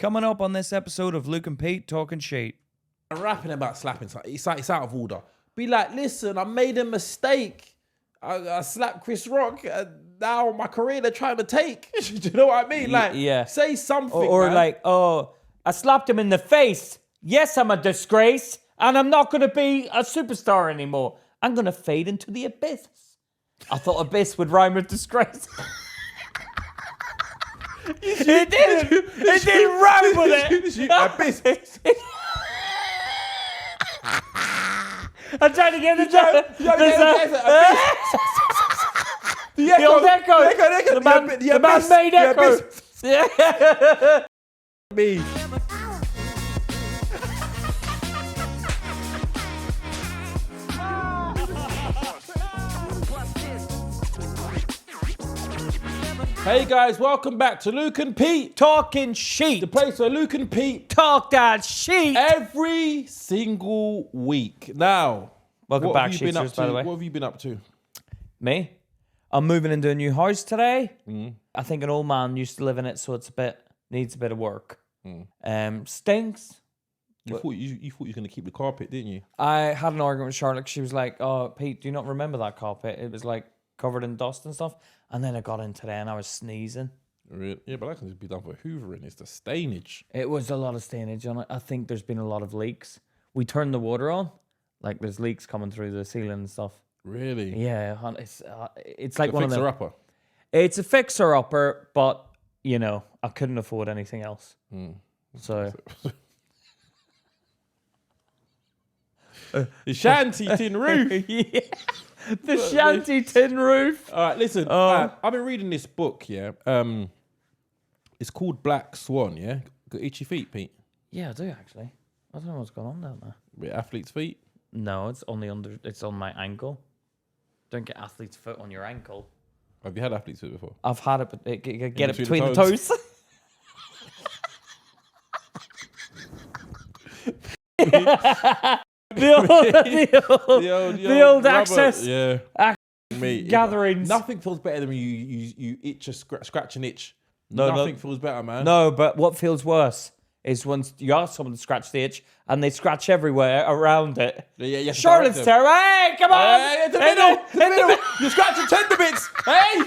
Coming up on this episode of Luke and Pete Talking Shit. I'm rapping about slapping something. It's out of order. Be like, listen, I made a mistake. I slapped Chris Rock. And now my career they're trying to take. Do you know what I mean? Like, say something. Or man. like, oh, I slapped him in the face. Yes, I'm a disgrace. And I'm not going to be a superstar anymore. I'm going to fade into the abyss. I thought abyss would rhyme with disgrace. It did. It didn't rhyme with it. Abyss. I'm trying to get it. The old echo. The man made echo. Yeah. Me. Hey guys, welcome back to Luke and Pete Talking Shit. the place where Luke and Pete Talk that shit. every single week. Now, Welcome what back, have you been up Sheetsters, by the way. What have you been up to? Me? I'm moving into a new house today. I think an old man used to live in it, so needs a bit of work. Stinks. You thought you were going to keep the carpet, didn't you? I had an argument with Charlotte. She was like, "Oh, Pete, do you not remember that carpet? It was like covered in dust and stuff." And then I got in today and I was sneezing. Really? Yeah, but that can be done for hoovering. It's the stainage. It was a lot of stainage on it. I think there's been a lot of leaks. We turned the water on, like there's leaks coming through the ceiling and stuff. Really? Yeah, it's like one of them. Fixer-upper. It's a fixer-upper, but you know, I couldn't afford anything else. So The shanty tin roof. yeah. The shanty tin roof. All right, listen. I've been reading this book, yeah. It's called Black Swan, yeah? Got itchy feet, Pete? Yeah, I do actually. I don't know what's going on down there. With athlete's feet? No, it's only it's on my ankle. Don't get athlete's foot on your ankle. Have you had athlete's feet before? I've had it, but get it between between the the toes. the old rubber, access yeah. Mate, gatherings. Nothing feels better than when you itch a scratch and itch. No, Nothing feels better, man. No, but what feels worse is once you ask someone to scratch the itch and they scratch everywhere around it. Yeah, Charlotte's there. Hey, come on! Hey, the middle. You're scratching tender bits. Hey,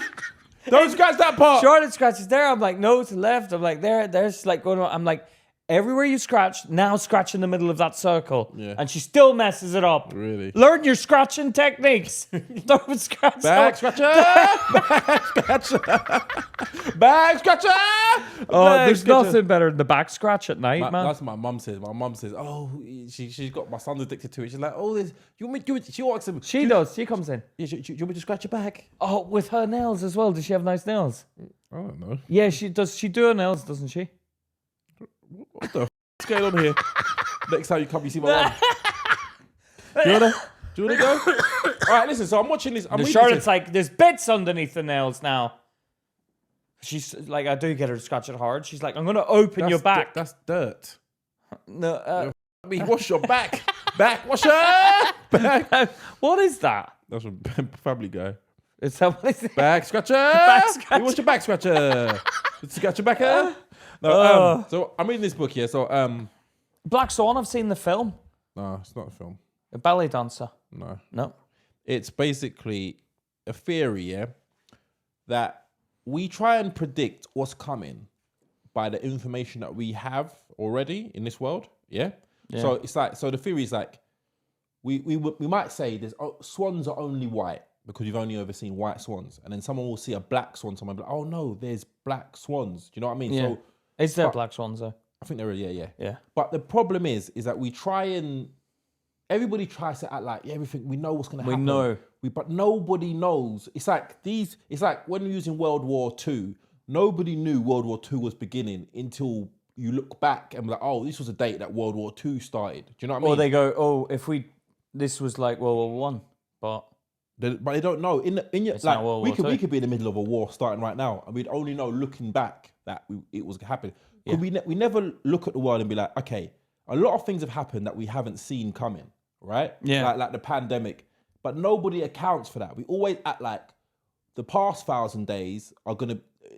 don't scratch that part. Charlotte scratches there. I'm like, no, to the left. I'm like, there's like going on. I'm like, everywhere you scratch, now scratch in the middle of that circle. Yeah. And she still messes it up. Really? Learn your scratching techniques. Don't scratch. Back scratcher. Back scratcher. Back scratcher. Oh, Back there's scratcher. nothing better than the back scratch at night, man. That's what my mum says. My mum says, oh, she's got my son's addicted to it. She's like, oh, you want me? She asks him. She does. She comes in. Yeah, do you want me to scratch your back? Oh, with her nails as well. Does she have nice nails? I don't know. Yeah, she does. She do her nails, doesn't she? What the what's going on here? Next time you come, you see my mum. Do you wanna go? All right, listen. So I'm watching this. I'm reading Charlotte's this. like, there's bits underneath the nails now. She's like, I do get her to scratch it hard. She's like, I'm gonna open your back. That's dirt. No, Wash your back. Back washer. Back. what is that? That's from Family Guy. Is that what it is? Back scratcher. Back scratcher. You want your back scratcher? Scratch your back. No. So I'm reading this book here. So Black Swan. I've seen the film. no, it's not a film. A ballet dancer. No. It's basically a theory, yeah, that we try and predict what's coming by the information that we have already in this world, yeah? So it's like, so the theory is like, we might say swans are only white because we've only ever seen white swans, and then someone will see a black swan, someone will be like, oh no, there's black swans. Do you know what I mean? Yeah. So Is there black swans though? I think there are, yeah. Yeah. But the problem is that we try and everybody tries to act like everything we know what's going to happen. We know. But nobody knows. It's like when we're using World War II, nobody knew World War II was beginning until you look back and be like, oh, this was a date that World War II started. Do you know what I mean? Or they go, oh, this was like World War One, but they don't know. We could be in the middle of a war starting right now, and we'd only know looking back that it was happening. Yeah. We never look at the world and be like, okay, a lot of things have happened that we haven't seen coming, right? Yeah. Like the pandemic, but nobody accounts for that. We always act like the past 1,000 days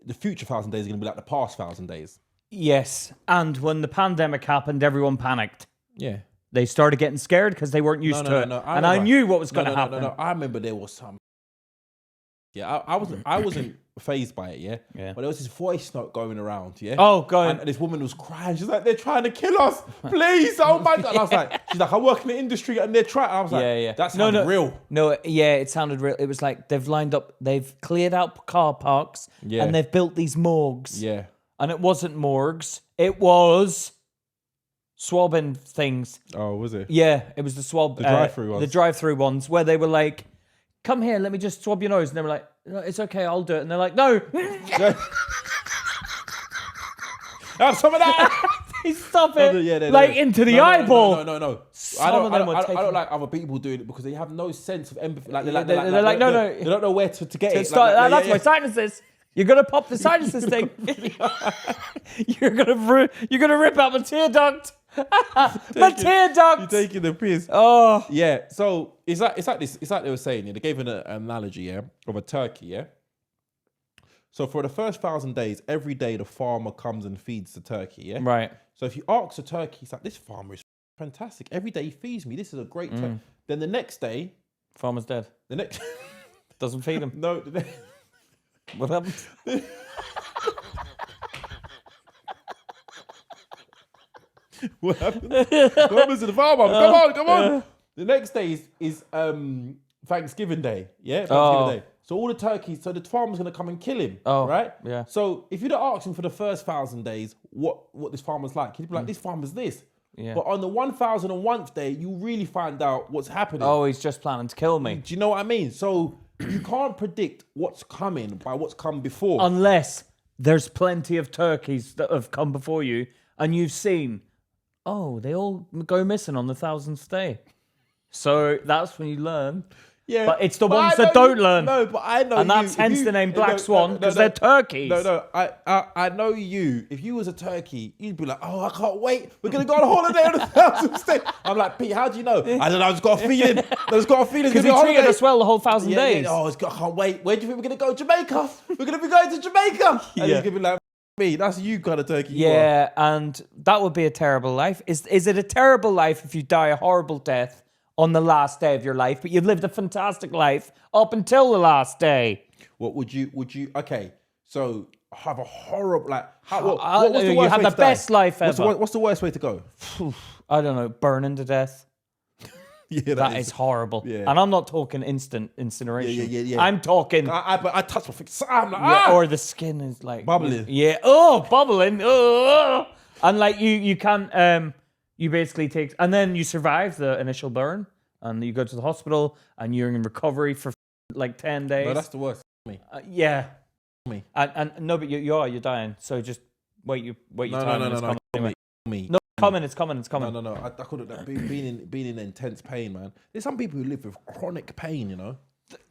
the future 1,000 days are gonna be like the past 1,000 days. Yes. And when the pandemic happened, everyone panicked. Yeah. They started getting scared because they weren't used to it. I knew what was going to happen. No. I remember there was some. Yeah, I wasn't phased by it. Yeah. Yeah. But there was this voice note going around. Yeah. Oh, God. And this woman was crying. She's like, "They're trying to kill us, please! Oh my God!" And I was like, "She's like, I work in the industry and they're trying." I was like, Yeah. "That sounds real." No, yeah, it sounded real. It was like they've cleared out car parks and they've built these morgues. Yeah. And it wasn't morgues. It was swabbing things. Oh, was it? Yeah, it was the swab. The drive-through ones. The drive-through ones where they were like, "Come here, let me just swab your nose." And they were like, "No, it's okay, I'll do it." And they're like, "No." Have some of that. Stop it. Into the eyeball. No. Some of them I don't like other people doing it because they have no sense of empathy. Like, no. They don't know where to get it. That's my sinuses. You're gonna pop the sinuses thing. You're gonna rip out my tear duct. My tear duct. You're taking the piss. Oh. Yeah. So it's like this. It's like they were saying. Yeah, they gave an analogy. Yeah, of a turkey. Yeah. So for the first 1,000 days, every day the farmer comes and feeds the turkey. Yeah. Right. So if you ask a turkey, it's like, "This farmer is fantastic. Every day he feeds me. This is a great turkey." Then the next day, Farmer's dead. the next Doesn't feed him. no. What happened? What happened? What happens to the farmer? Come on. The next day is Thanksgiving Day. Yeah, Thanksgiving Day. So all the turkeys, so the farmer's gonna come and kill him. Oh, right? yeah. So if you'd ask him for the first 1,000 days what this farmer's like, he'd be like, "This farmer's this." Yeah. But on the 1,001th day, you really find out what's happening. Oh, he's just planning to kill me. Do you know what I mean? So you can't predict what's coming by what's come before. Unless there's plenty of turkeys that have come before you and you've seen, oh, they all go missing on the 1,000th day. So that's when you learn. Yeah, but it's the ones that don't learn. No, but I know and you. that's hence the name Black Swan, because they're turkeys. No, I know you. If you was a turkey, you'd be like, "Oh, I can't wait. We're going to go on a holiday on the 1,000th day." I'm like, "Pete, how do you know?" I don't know. I just got a feeling. Because he treated us well the whole 1,000 days. Yeah. Oh, I can't wait. Where do you think we're going to go? Jamaica. We're going to be going to Jamaica. And he's going to be like, "Me, that's you kind of turkey." Yeah, and that would be a terrible life. Is it a terrible life if you die a horrible death on the last day of your life, but you've lived a fantastic life up until the last day? What would you? Okay, so have a horrible what's the you worst have way the to die? best life ever. What's the worst way to go? I don't know, burning to death. Yeah, that is horrible. Yeah. And I'm not talking instant incineration. Yeah. I'm talking. I touch my face. I'm like, or the skin is like bubbling. Yeah. Oh, bubbling. Oh. And like you can't. You basically take, and then you survive the initial burn, and you go to the hospital, and you're in recovery for like 10 days. No, that's the worst. Yeah. Me. And no, but you're dying. So just wait your time. No. Anyway. Me. No, it's coming. No. I couldn't. Being in intense pain, man. There's some people who live with chronic pain. You know.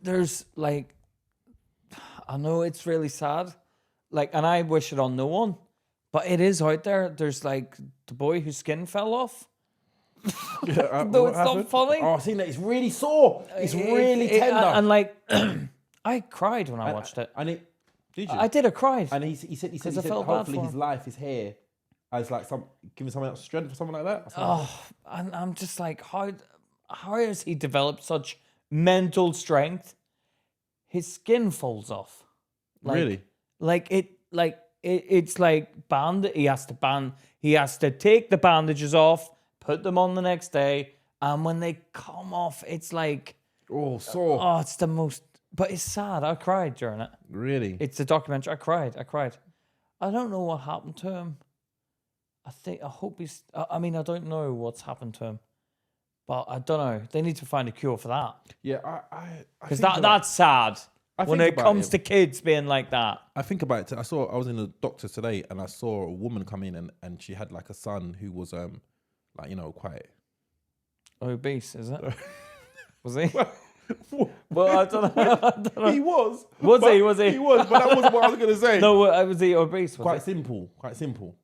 There's like, I know it's really sad, like, and I wish it on no one. But it is out there. There's like the boy whose skin fell off. Yeah, no, it's not funny. Oh, I've seen that. It's really sore. It's really tender. And like, I cried when I watched it. And it, did you? I did. I cried. And he said hopefully his life, his hair, as like giving someone else strength or something like that. And I'm just like, how has he developed such mental strength? His skin falls off. Really? It's like he has to take the bandages off, put them on the next day, and when they come off, it's like, oh, sore. Oh, it's the most, but it's sad. I cried during it. Really? It's a documentary. I cried. I don't know what happened to him. I hope he's, I mean, I don't know what's happened to him, but I don't know. They need to find a cure for that. Yeah, because that's sad. When it comes to kids being like that. I think about it. I was in the doctor today and I saw a woman come in and she had like a son who was quite obese, is it? Was he? Well, I don't know. He was. Was he? He was, but that wasn't what I was going to say. No, was he obese? Quite simple.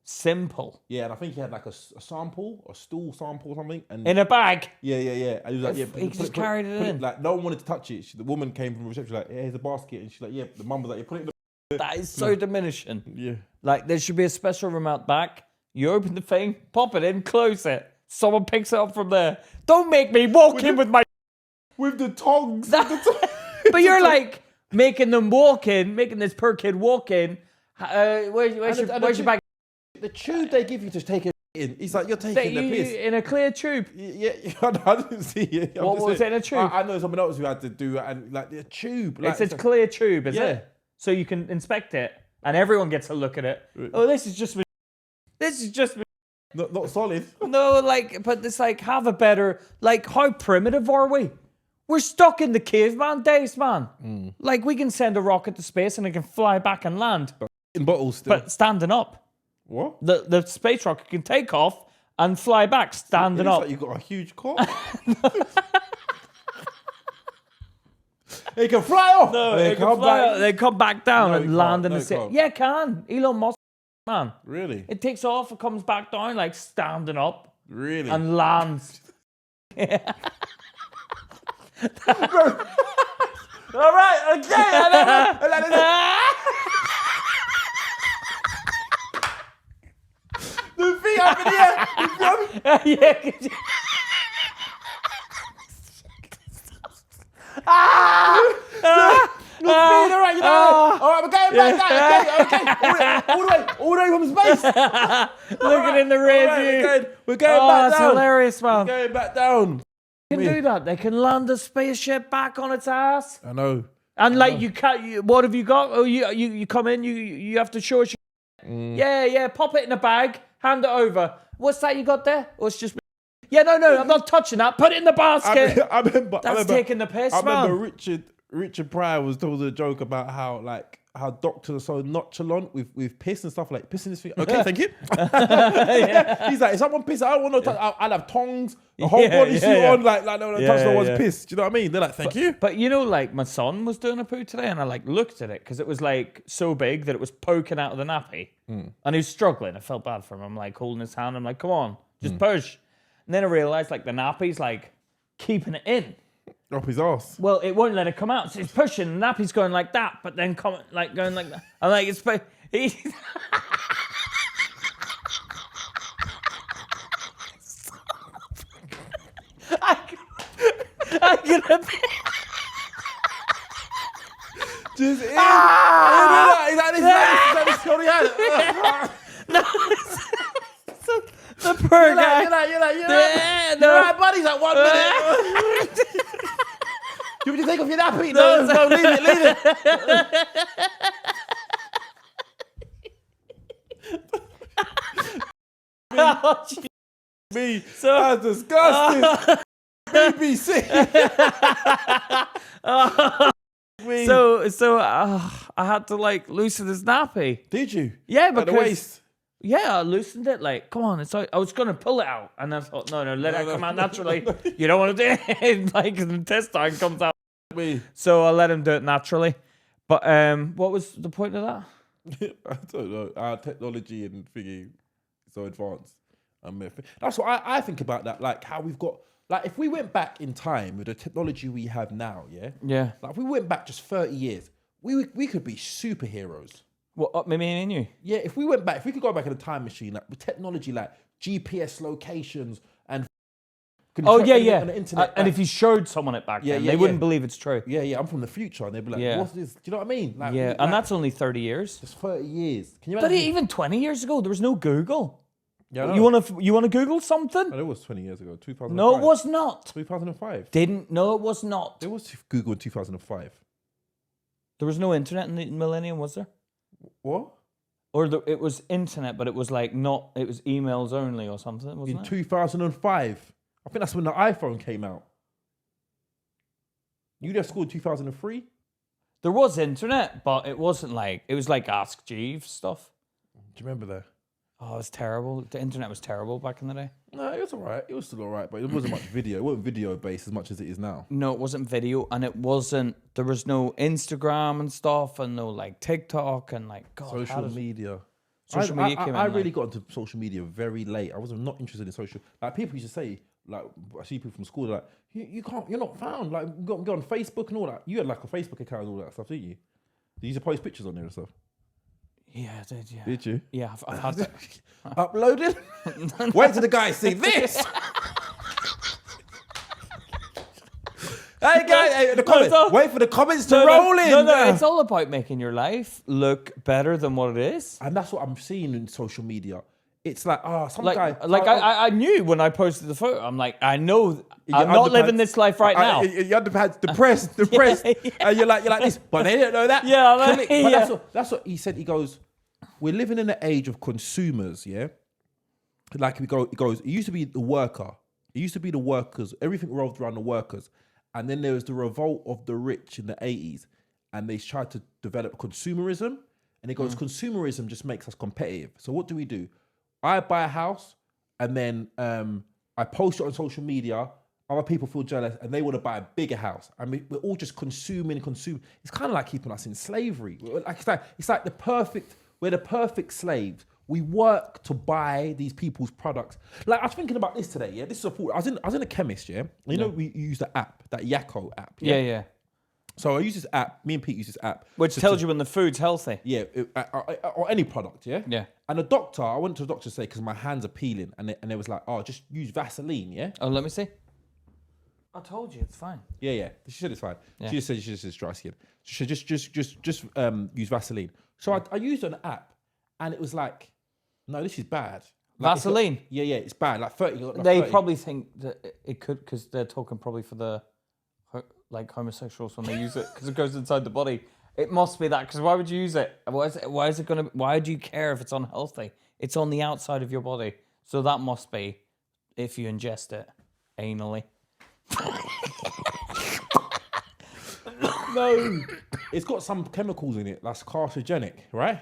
Simple? Yeah, and I think he had like a sample, a stool sample or something. And in a bag? Yeah. And he was like, he just carried it in. Like, no one wanted to touch it. The woman came from reception like, here's a basket. And she's like, yeah, the mum was like, you put it in the... That is so diminishing. Yeah. Like, there should be a special room out back. You open the thing, pop it in, close it. Someone picks it up from there. Don't make me walk in with my... With the tongs. But you're like making them walk in, making this poor kid walk in. Where's your bag? The tube they give you to take it in. He's like, you're taking the piss. In a clear tube. Yeah, I didn't see it. What was it in a tube? I know someone else who had to do it, and like the tube. Like, It's a clear tube, is Yeah. it? So you can inspect it, and everyone gets a look at it. Oh, this is just... not solid. No, like, but it's like, have a better... Like, how primitive are we? We're stuck in the caveman days, man. Like, we can send a rocket to space and it can fly back and land. In bottles still. But standing up. What? The space rocket can take off and fly back standing up. Like you've got a huge cock. It can fly off. No, they come back. They come back down No, and it land can't. in No, the it city. can't. Yeah, it can. Elon Musk, man. Really? It takes off, it comes back down, like standing up Really? and lands. All right, okay. The feet up in the air. Yeah. All right, you know. All right, we're going back down. Okay. All the way from space. Looking in the rear All view. right, we're going back That's down. hilarious, man. We're going back down. They can do that. They can land a spaceship back on its ass. I know. And like you can't. What have you got? Oh, you come in. You have to show us. Yeah. Pop it in a bag. Hand it over. What's that you got there? Or it's just. Yeah, no. I'm not touching that. Put it in the basket. I remember. That's taking the piss, I man. remember Richard Pryor was told a joke about how doctors are so nonchalant with piss and stuff, like pissing his feet. Okay, thank you. He's like, if someone piss, I don't want no touch. I'll have tongs, the whole body suit on, like no touch no one's piss. Do you know what I mean? They're like, thank you. But you know, like my son was doing a poo today, and I like looked at it because it was like so big that it was poking out of the nappy, and he was struggling. I felt bad for him. I'm like holding his hand. I'm like, come on, just push. And then I realized like the nappy's like keeping it in. Up his ass. Well, it won't let it come out. So he's pushing, the nappy's going like that, but then going like that. I'm like, it's... I get a bit... Just in. He's like this. No, the poor guy. You're like, Yeah, no. Right, buddy's like 1 minute. Do you want me to take off your nappy? No, leave it. Me, that's disgusting. BBC. So I had to like loosen his nappy. Did you? Yeah, At the because waist. yeah, I loosened it. Like, come on, it's like, I was gonna pull it out, and I thought, no, let it come out naturally. You don't want to do it like the intestine comes out. Me. So I let him do it naturally. But what was the point of that? I don't know. Our technology and thingy is so advanced. That's what I think about that. Like how we've got, like if we went back in time with the technology we have now, Yeah. like if we went back just 30 years, we could be superheroes. What, me and you? Yeah, if we could go back in a time machine, like with technology like GPS locations and Oh, yeah. on the internet, And if you showed someone it back then, they wouldn't believe it's true. yeah, I'm from the future, and they'd be like, Yeah. what's this? Do you know what I mean? Like, Yeah, like, and that's only 30 years. just 30 years. Can you But imagine? even 20 years ago, there was no Google. Yeah, I know. You wanna Google something? Oh, it was 20 years ago, 2005. No, it was not. 2005. No, it was not. There was Google in 2005. There was no internet in the millennium, was there? What? Or it was internet, but it was like not. It was emails only or something, wasn't In it? 2005. I think that's when the iPhone came out. You left school in 2003? There was internet, but it wasn't like, it was like Ask Jeeves stuff. Do you remember that? Oh, it was terrible. The internet was terrible back in the day. No, it was all right. It was still all right, but it wasn't much video. It wasn't video based as much as it is now. No, it wasn't video, and there was no Instagram and stuff, and no like TikTok and like, God, Social media. Social media came I in, really like- got into social media very late. I was not interested in social. Like people used to say, like I see people from school like, you can't, you're not found. Like go on Facebook and all that. You had like a Facebook account and all that stuff, didn't you? Did you used to post pictures on there and stuff? Yeah, I did. Yeah. Did you? Yeah, I've had that. Uploaded? Wait till the guys see this. Hey guys, hey, the comments. Wait for the comments to roll in. No, it's all about making your life look better than what it is. And that's what I'm seeing in social media. It's like, some Like, guy. I knew when I posted the photo. I'm like, I know I'm not living this life right now. You're depressed, and you're like this, but they didn't know that. Yeah, I'm like, But that's what he said. He goes, we're living in an age of consumers. Yeah, like he goes. It used to be the worker. It used to be the workers. Everything revolved around the workers, and then there was the revolt of the rich in the 80s, and they tried to develop consumerism. And he goes, consumerism just makes us competitive. So what do? I buy a house and then I post it on social media. Other people feel jealous and they want to buy a bigger house. I mean, we're all just consuming. It's kind of like keeping us in slavery. It's like we're the perfect slaves. We work to buy these people's products. Like I was thinking about this today. Yeah, this is a thought. I was in a chemist. Yeah, you know we use the app, that Yakko app. Yeah. So I use this app. Me and Pete use this app, Which tells you when the food's healthy. Yeah, or any product. Yeah. Yeah. And I went to the doctor to say, because my hands are peeling, and they was like, oh, just use Vaseline, yeah? Oh, let me see. I told you, it's fine. Yeah. She said it's fine. Yeah. She just said it's dry skin. She said just use Vaseline. So I used an app, and it was like, no, this is bad. Like, Vaseline? Yeah, it's bad. Like 30. They 30. probably think that it could, because they're talking probably for the homosexuals when they use it, because it goes inside the body. It must be that, because why would you use it? Why do you care if it's unhealthy? It's on the outside of your body. So that must be if you ingest it anally. No. It's got some chemicals in it that's carcinogenic, right?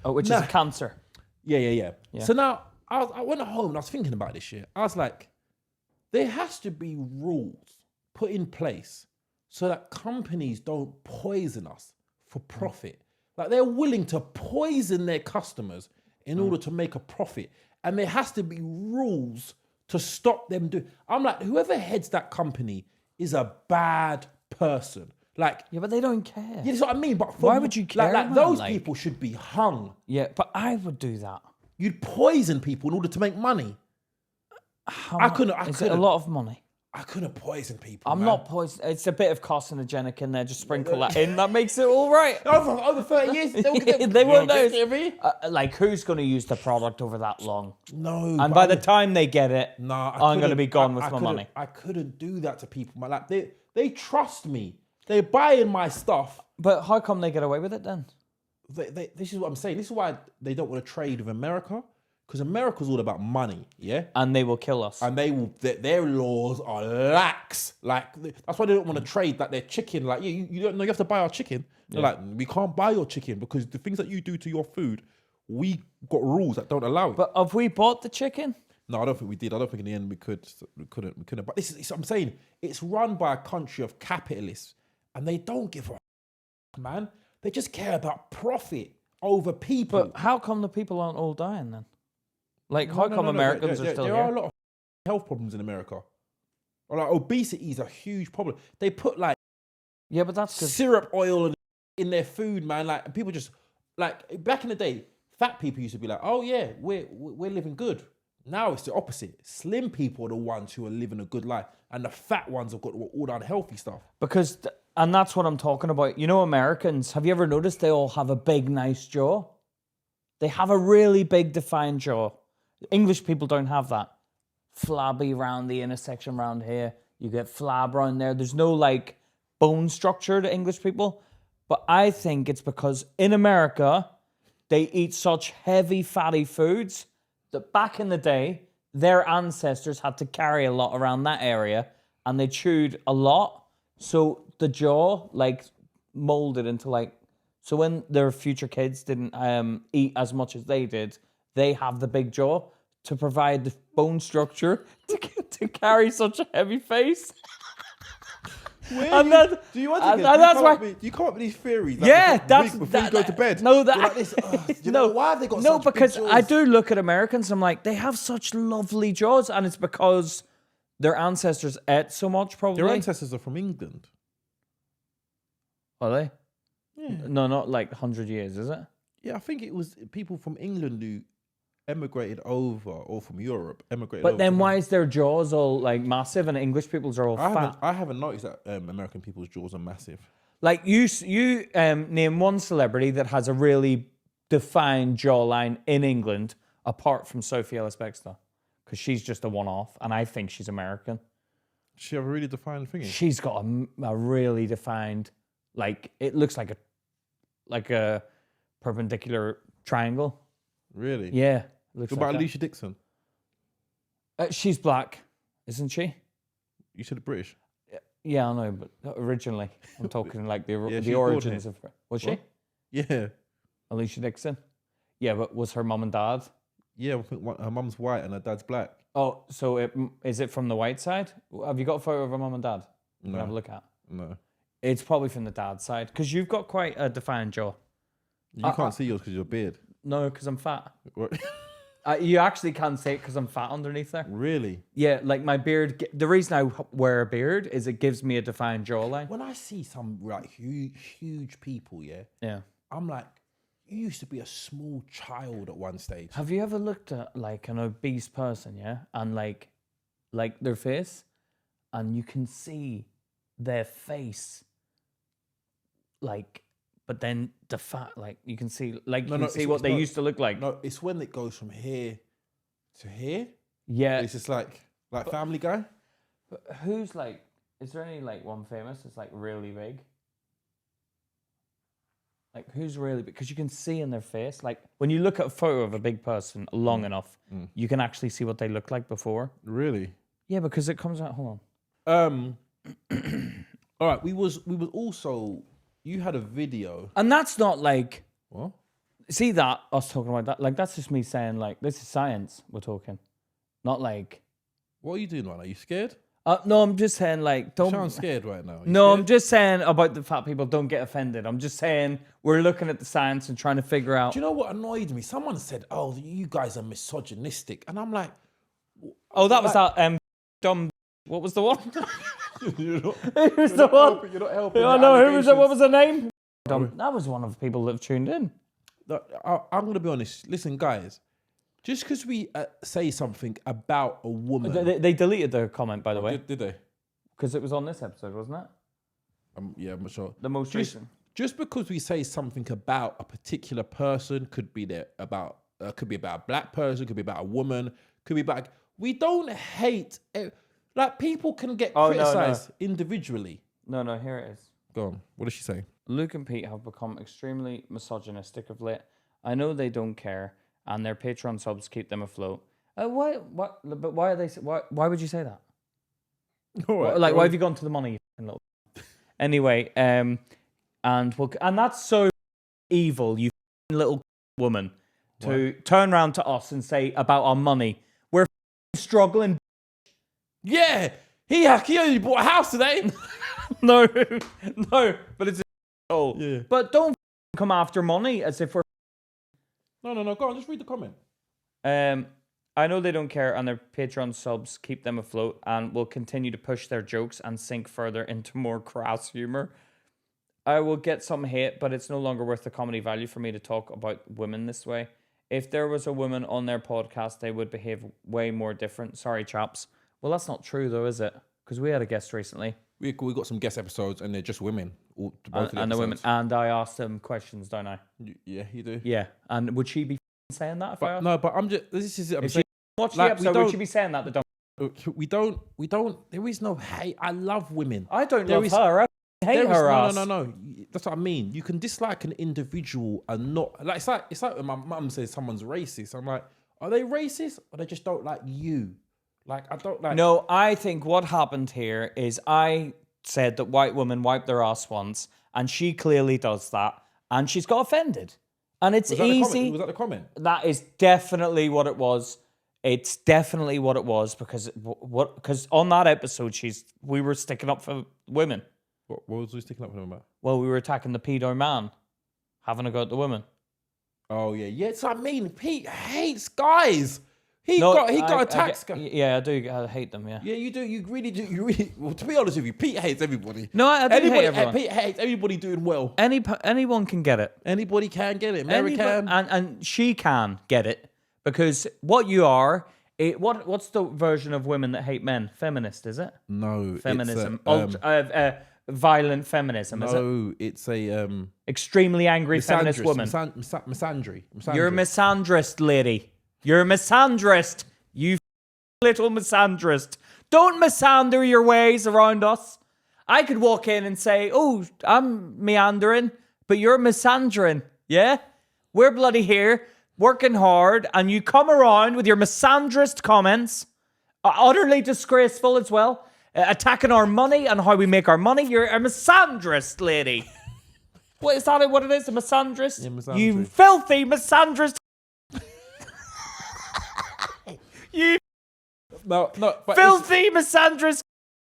Oh, which is a cancer. Yeah. So now, I went home and I was thinking about this shit. I was like, there has to be rules put in place so that companies don't poison us for profit. Like they're willing to poison their customers in order to make a profit. And there has to be rules to stop them doing. I'm like, whoever heads that company is a bad person. Like, Yeah, but they don't care. yeah, that's what I mean. But Why would you care, Like man? those Like- people should be hung. Yeah, but I would do that. You'd poison people in order to make money. I couldn't. Is it a lot of money? I couldn't poison people. I'm man. not poison. It's a bit of carcinogenic in there. Just sprinkle that in. That makes it all right. Over 30 years, They won't know. Get me? Like, who's going to use the product over that long? No. And by the time they get it, Nah, I'm going to be gone with my money. I couldn't do that to people. Man. Like they trust me. They're buying my stuff. But how come they get away with it then? This is what I'm saying. This is why they don't want to trade with America, because America's all about money. Yeah. And they will kill us. And their laws are lax. Like that's why they don't want to trade. Like their chicken. Like you don't know you have to buy our chicken. They're like, we can't buy your chicken because the things that you do to your food, we got rules that don't allow it. But have we bought the chicken? No, I don't think we did. I don't think in the end we couldn't. But this is I'm saying. It's run by a country of capitalists, and they don't give a man. They just care about profit over people. But how come the people aren't all dying then? Like, how come Americans are still there here? are a lot of health problems in America. Or like obesity is a huge problem. They put like Yeah, but that's 'cause syrup oil in their food, man. Like and people just like back in the day, fat people used to be like, "Oh yeah, we're living good." Now it's the opposite. Slim people are the ones who are living a good life, and the fat ones have got all the unhealthy stuff. And that's what I'm talking about. You know, Americans, have you ever noticed they all have a big, nice jaw? They have a really big, defined jaw. English people don't have that. Flabby round the intersection round here. You get flab around there. There's no, like, bone structure to English people. But I think it's because in America, they eat such heavy, fatty foods that back in the day, their ancestors had to carry a lot around that area, and they chewed a lot. So the jaw, like, molded into, like... So when their future kids didn't eat as much as they did, they have the big jaw to provide the bone structure to carry such a heavy face. Do you come up with these theories? Like, Yeah, before you go to bed. No, You're like this. Why have they got such big because jaws? I do look at Americans. I'm like, they have such lovely jaws, and it's because their ancestors ate so much. Probably Their ancestors are from England. Are they? Yeah. No, not like 100 years, is it? Yeah, I think it was people from England who emigrated over, or from Europe emigrated. But over then to why is their jaws all like massive and English people's are all fat? I haven't noticed that American people's jaws are massive. Like you name one celebrity that has a really defined jawline in England, apart from Sophie Ellis-Bextor, because she's just a one-off, and I think she's American. She have a really defined thingy. She's got a really defined, like it looks like a perpendicular triangle. Really? Yeah, looks What like about that. Alicia Dixon? She's black, isn't she? You said British. Yeah, I know, but originally I'm talking like Yeah, she's the origins of blonde her. Was she? What? Yeah. Alicia Dixon? Yeah, but was her mum and dad? Yeah, I think her mum's white and her dad's black. Oh, so is it from the white side? Have you got a photo of her mum and dad? You can have a look at. No. It's probably from the dad's side because you've got quite a defined jaw. You can't see yours because your beard. No, because I'm fat. What? You actually can't say it because I'm fat underneath there. Really? Yeah, like my beard. The reason I wear a beard is it gives me a defined jawline. When I see some like huge people, Yeah. I'm like, you used to be a small child at one stage. Have you ever looked at like an obese person, yeah, and like their face, and you can see their face, like, but then the fat, like you can see, like you can see what they used to look like. No, it's when it goes from here to here. Yeah. It's just like Family Guy. But who's like? Is there any like one famous that's like really big? Like who's really big? Because you can see in their face, like when you look at a photo of a big person long enough, you can actually see what they look like before. Really? Yeah, because it comes out. Hold All right. We was also. You had a video. on. And that's not like. What? See that us talking about that? Like that's just me saying like this is science. We're talking, not like. What are you doing right now? Are you scared? No, I'm just saying like You don't. sound scared right now. No, I'm just saying about the fat people. Don't get offended. I'm just saying we're looking at the science and trying to figure out. Do you know what annoyed me? Someone said, "Oh, you guys are misogynistic," and I'm like, Oh, that was that dumb. What was the one? "You're not, Who was the one? you're not helping." I know who was it. What was the name? That was one of the people that have tuned in. I'm gonna be honest. Listen, guys, just because we say something about a woman, They deleted the comment, by the way, did they? because it was on this episode, wasn't it? Yeah, I'm not sure. The most recent. Just because we say something about a particular person, could be about a black person, could be about a woman, could be about. We don't hate. Like people can get criticized individually. No, here it is. Go on. What does she say? Luke and Pete have become extremely misogynistic of late. I know they don't care, and their Patreon subs keep them afloat. Why? What? But why are they? Why would you say that? All right, Like, why have you gone to the money? You fucking little. Anyway, and that's so evil, you fucking little woman, to turn around to us and say about our money. We're struggling. Yeah, he only bought a house today. No, but it's oh. Yeah. But don't come after money as if we're. No. Go on, just read the comment. I know they don't care, and their Patreon subs keep them afloat, and will continue to push their jokes and sink further into more crass humor. I will get some hate, but it's no longer worth the comedy value for me to talk about women this way. If there was a woman on their podcast, they would behave way more different. Sorry, chaps. Well, that's not true, though, is it? Because we had a guest recently. We got some guest episodes, and they're just women. And the women. And I asked them questions, don't I? Yeah, you do. Yeah. And would she be saying that if I asked? No, but I'm just. This is it. I'm If saying. she watched like, the episode, would she be saying that? We don't. There is no hate. I love women. I don't There love is- her. I hate her ass. No. That's what I mean. You can dislike an individual and not like it's like when my mum says someone's racist. I'm like, are they racist or they just don't like you? Like I don't like. No, I think what happened here is I said that white women wipe their ass once, and she clearly does that, and she's got offended. And it's Was that the comment? easy. Was that the comment? That is definitely what it was. It's definitely what it was because on that episode we were sticking up for women. What was we sticking up for them about? Well, we were attacking the pedo man, having a go at the women. Oh yeah. It's what I mean. Pete hates guys. He got a tax. Yeah, I do. I hate them. Yeah. Yeah, you do. You really do. You really. Well, to be honest with you, Pete hates everybody. No, I do hate everyone. Pete hates everybody doing well. Anyone can get it. Anybody can get it. Mary can. And she can get it because what you are. What's the version of women that hate men? Feminist, is it? No, feminism. Violent feminism, is it? No, it's a extremely angry feminist woman. Misandry. You're a misandrist, lady. You're a misandrist. You little misandrist. Don't misander your ways around us. I could walk in and say, "Oh, I'm meandering," but you're misandering. Yeah, we're bloody here. Working hard, and you come around with your misandrist comments, utterly disgraceful as well, attacking our money and how we make our money. You're a misandrist, lady. What is that? What it is? A misandrist? Yeah, misandry. You filthy misandrist. You but filthy misandrist.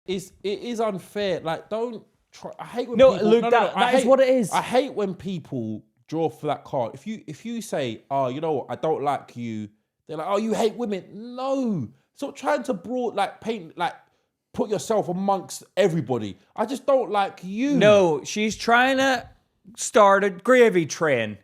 It is unfair. Like, don't try. I hate when No, people. look, that is what it is. I hate when people draw for that card. If you say, "Oh, you know what? I don't like you," they're like, "Oh, you hate women." No, stop trying to put yourself amongst everybody. I just don't like you. No, she's trying to start a gravy train.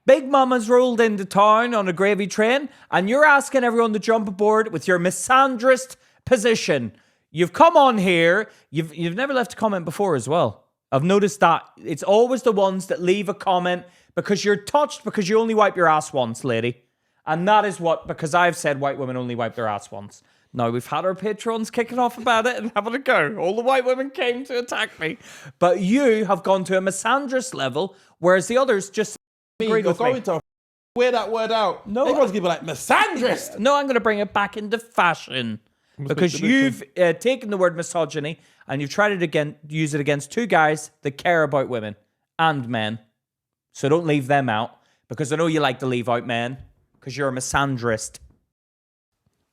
Big Mama's rolled into town on a gravy train, and you're asking everyone to jump aboard with your misandrist position. You've come on here. You've never left a comment before as well. I've noticed that it's always the ones that leave a comment because you're touched because you only wipe your ass once, lady. And that is because I've said white women only wipe their ass once. Now, we've had our patrons kicking off about it and having a go. All the white women came to attack me. But you have gone to a misandrist level, whereas the others just agreed with me. To wear that word out. No, everyone's going to be like, misandrist. No, I'm going to bring it back into fashion. Because you've taken the word misogyny and you've tried it again, use it against two guys that care about women and men. So don't leave them out, because I know you like to leave out men, because you're a misandrist.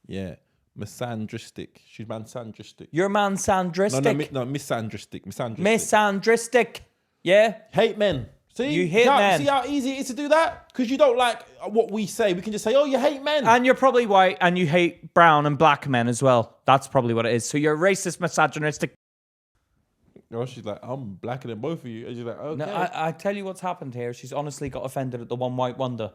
Yeah, misandristic. She's mansandristic. You're mansandristic. No, misandristic. Misandristic. Yeah. Hate men. See? You hate men. See how easy it is to do that? Because you don't like what we say. We can just say, "Oh, you hate men." And you're probably white and you hate brown and black men as well. That's probably what it is. So you're racist, misogynistic. Oh, she's like, "I'm blacker than both of you." And she's like, "Okay." No, I tell you what's happened here. She's honestly got offended at the one white wonder.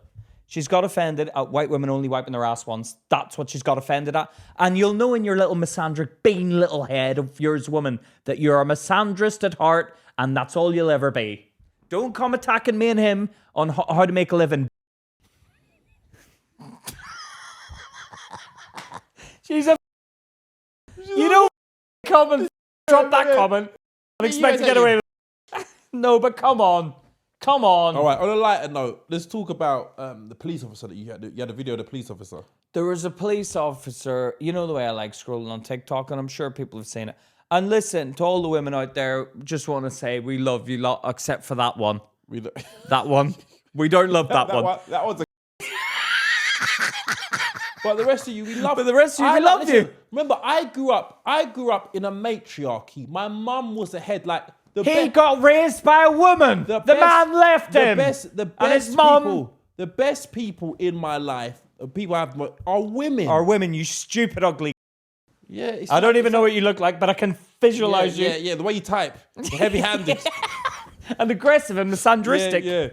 She's got offended at white women only wiping their ass once. That's what she's got offended at. And you'll know in your little misandric bean little head of yours, woman, that you're a misandrist at heart, and that's all you'll ever be. Don't come attacking me and him on how to make a living. She's a... You don't come and drop that comment and expect to get away with it. No, but come on. Come on. All right, on a lighter note, let's talk about the police officer that you had. You had a video of the police officer. There was a police officer. You know the way I like scrolling on TikTok, and I'm sure people have seen it. And listen, to all the women out there, just want to say we love you lot, except for that one. That one. We don't love that one. That one's a... But the rest of you, we love. But the rest of you, we love you. Remember, I grew up in a matriarchy. My mum was the head, like... He got raised by a woman. The man left him. The best people in my life, people I have, are women. Are women, you stupid, ugly. Yeah, I don't even know what you look like, but I can visualize you. Yeah, the way you type, heavy-handed, and aggressive and misandristic. Yeah.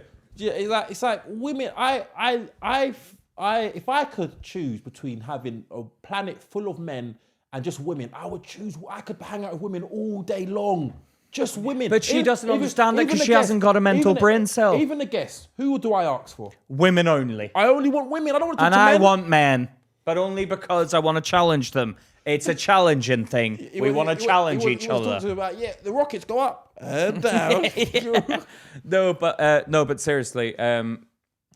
It's like women. If I could choose between having a planet full of men and just women, I would choose. I could hang out with women all day long. Just women. But she doesn't understand it because she hasn't got a mental brain cell. Even a guess. Who do I ask for? Women only. I only want women. I don't want to talk to men. men. And I want men. But only because I want to challenge them. It's a challenging thing. We want to challenge each other. About, the rockets go up and down. No, but seriously, even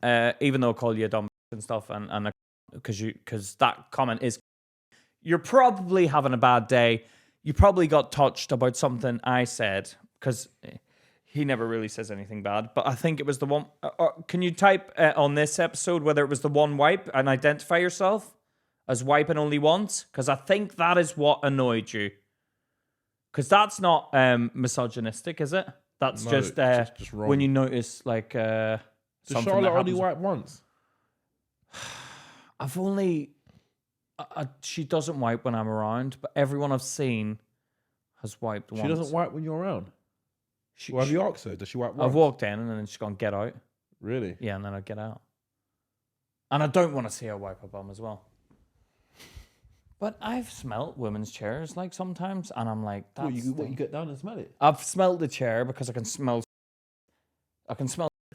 though I call you a dumb and stuff, and because that comment is, you're probably having a bad day. You probably got touched about something I said, because he never really says anything bad. But I think it was the one. Can you type on this episode whether it was the one wipe and identify yourself as wiping only once? Because I think that is what annoyed you. Because that's not misogynistic, is it? That's just wrong. When you notice like something Charlotte only wipe once? I've only She doesn't wipe when I'm around, but everyone I've seen has wiped once. She doesn't wipe when you're around. Well, have you asked her? Does she wipe once? I've walked in and then she's gone, get out. Really? Yeah, and then I get out. And I don't want to see her wipe her bum as well. But I've smelt women's chairs like sometimes, and I'm like, that's you get down and smell it? I've smelt the chair because I can smell it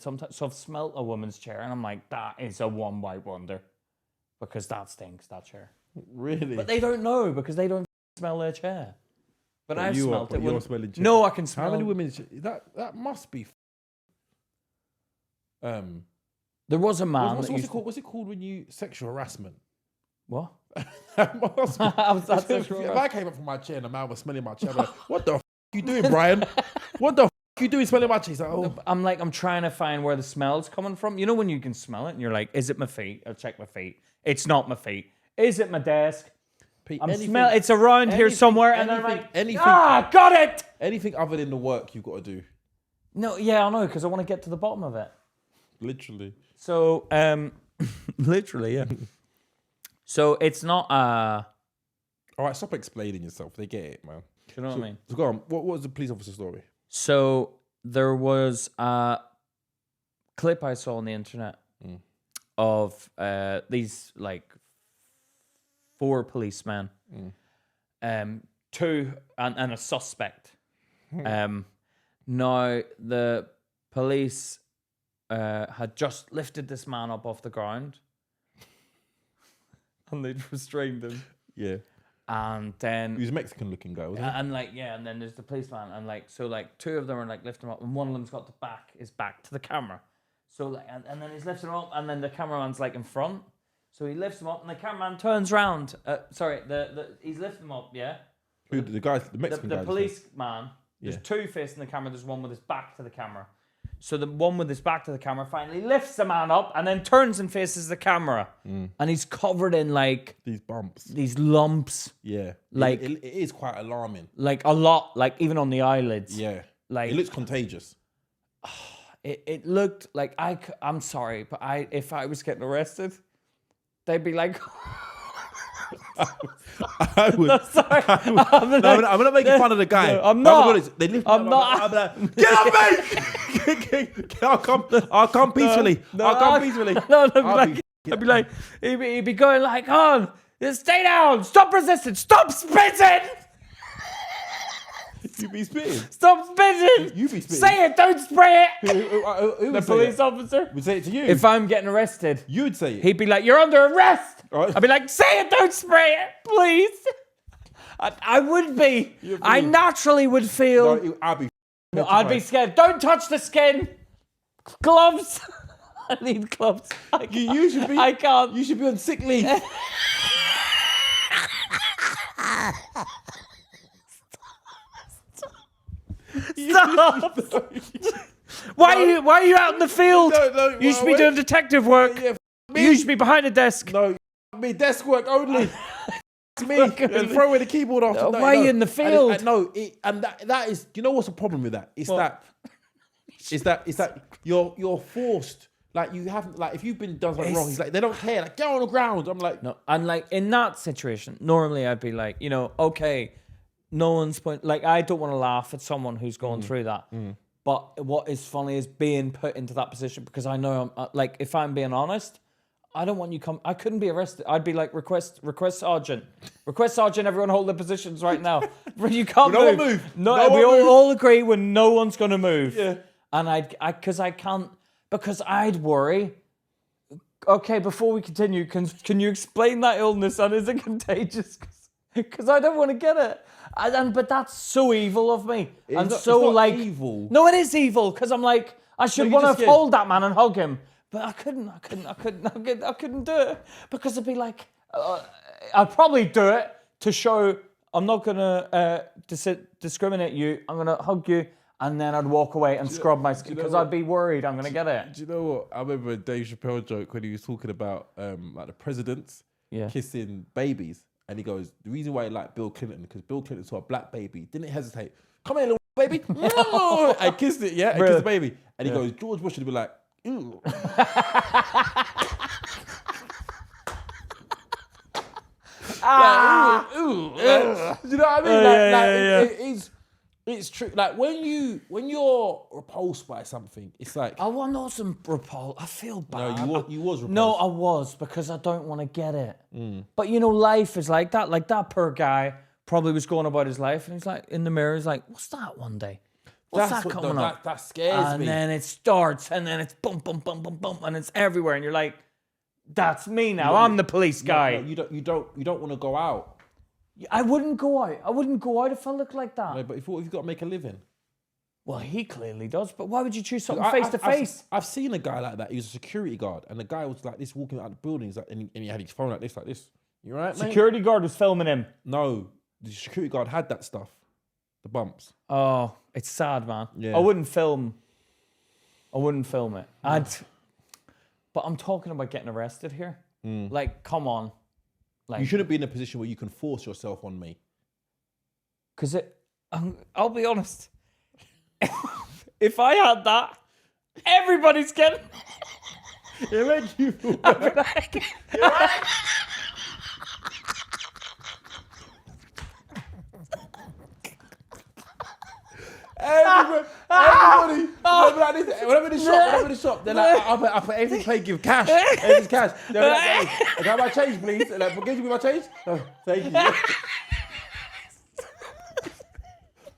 sometimes. So I've smelt a woman's chair, and I'm like, that is a one wipe wonder. Because that stinks, that chair. Really? But they don't know because they don't smell their chair. But I've smelt it. You're smelling chair. No, I can smell. How many women's that must be There was a man. What's it called? What's it called when you sexual harassment? What? That must be. That's If I came up from my chair and a man was smelling my chair, I'm like, what the you doing, Brian? What the you doing smelling my chair? He's like, oh. I'm trying to find where the smell's coming from. You know when you can smell it and you're like, is it my feet? I'll check my feet. It's not my feet. Is it my desk? It's around here somewhere, and I'm like, got it! Anything other than the work you've got to do. No, yeah, I know, because I want to get to the bottom of it. Literally. So, literally, yeah. So it's not all right, stop explaining yourself. They get it, man. Do you know what I mean? So go on. What was the police officer story? So there was a clip I saw on the internet of these like 4 policemen, 2 and a suspect. Now the police had just lifted this man up off the ground. And they'd restrained him. Yeah. And then he was a Mexican looking guy, wasn't he? And like, yeah, and then there's the policeman, and like, so like 2 of them are like lifting him up, and one of them's got his back to the camera. So like, and then he's lifting him up, and then the cameraman's like in front. So he lifts him up, and the cameraman turns round. He's lifting him up, yeah. Who the guy, the Mexican guy? The policeman. There's 2 facing the camera. There's one with his back to the camera. So the one with his back to the camera finally lifts the man up and then turns and faces the camera. And he's covered in like... these bumps. These lumps. Yeah. Like it is quite alarming. Like a lot, like even on the eyelids. Yeah. Like it looks contagious. It looked like I'm sorry, but if I was getting arrested, they'd be like... I would. No, sorry. I'm not making fun of the guy. No, I'm not. They lift I'm not. I'm like, get off me! I'll come peacefully. I'll come peacefully. I'd be like, he'd be going like, on, stay down, stop resisting, stop spitting. You be spitting. Stop spitting. You be spitting. Say it, don't spray it. Who the police officer would say it to you. If I'm getting arrested, you'd say it. He'd be like, you're under arrest. Right. I'd be like, say it, don't spray it, please. I would be. I naturally would feel. No, I'd be. No, I'd be scared. Don't touch the skin. Gloves. I need gloves. You should be. I can't. You should be on sick leave. Stop. Why are you out in the field? No, you should be doing detective work. Yeah, you should be behind a desk. No, me desk work only. It's me. And throw away the keyboard after. Why are you in the field? That is. Do you know what's the problem with that? It's that you're forced. Like you haven't. Like if you've been done something wrong, he's like they don't care. Like get on the ground. I'm like no. And like in that situation, normally I'd be like, okay. No one's point. Like I don't want to laugh at someone who's going through that. But what is funny is being put into that position because I know I'm like if I'm being honest, I don't want you come. I couldn't be arrested. I'd be like request sergeant, everyone hold their positions right now. You can't move. No, we all agree when no one's gonna move. Yeah. And I'd worry. Okay, before we continue, can you explain that illness and is it contagious? Because I don't want to get it. But that's so evil of me. It's not evil. No, it is evil because I'm like, I should want to hold that man and hug him. But I couldn't do it because I'd be like, I'd probably do it to show I'm not going to discriminate you. I'm going to hug you. And then I'd walk away and scrub my skin because I'd be worried I'm going to get it. Do you know what? I remember a Dave Chappelle joke when he was talking about like the presidents kissing babies. And he goes, the reason why he liked Bill Clinton, because Bill Clinton saw a black baby, didn't hesitate. Come here, little baby. I kissed it, I kissed the baby. And he goes, George Bush would be like, ew. you know what I mean? It's true. Like when you're repulsed by something, it's like I wasn't repulsed. I feel bad. no, you was repulsed. No, I was because I don't want to get it. But you know, life is like that. Like that poor guy probably was going about his life, and he's like in the mirror. He's like, "What's that one day? What's that coming up?" That scares me. And then it starts, and then it's boom, boom, boom, boom, boom, and it's everywhere, and you're like, "That's me now. I'm the police guy." No, you don't want to go out. I wouldn't go out. I wouldn't go out if I looked like that. No, but if you've got to make a living. Well, he clearly does. But why would you choose something face to face? I've seen a guy like that. He was a security guard, and the guy was like this walking out the buildings, like, and he had his phone like this. You right, mate? Security guard was filming him. No, the security guard had that stuff, the bumps. Oh, it's sad, man. Yeah. I wouldn't film it. But I'm talking about getting arrested here. Like, come on. Like, You shouldn't be in a position where you can force yourself on me. Because I'll be honest. If I had that, everybody's getting. It makes you feel I'd be like, Everybody, when I'm in the shop, they're like, I put everything play, give cash, everything's cash. They're like, hey, I got my change, please. And like, give me my change. Oh, thank you.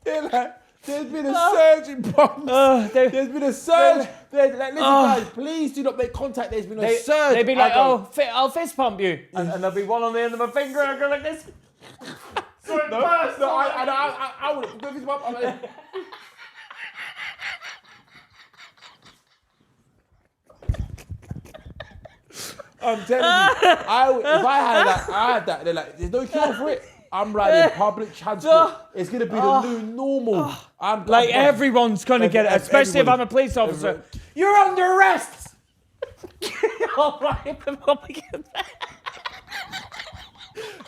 They're like, there's been a surge in bumps. There's been a surge. They're like, listen, guys, please do not make contact. There's been a surge. They'd be like, I'll fist pump you. And there'll be one on the end of my finger, and I go like this. So it bursts. No, I would go fist pump. I'm like, I'm telling you, if I had that, they're like, there's no cure for it. I'm riding public transport. It's gonna be the new normal. Everyone's gonna get it, especially if I'm a police officer. You're under arrest. All right,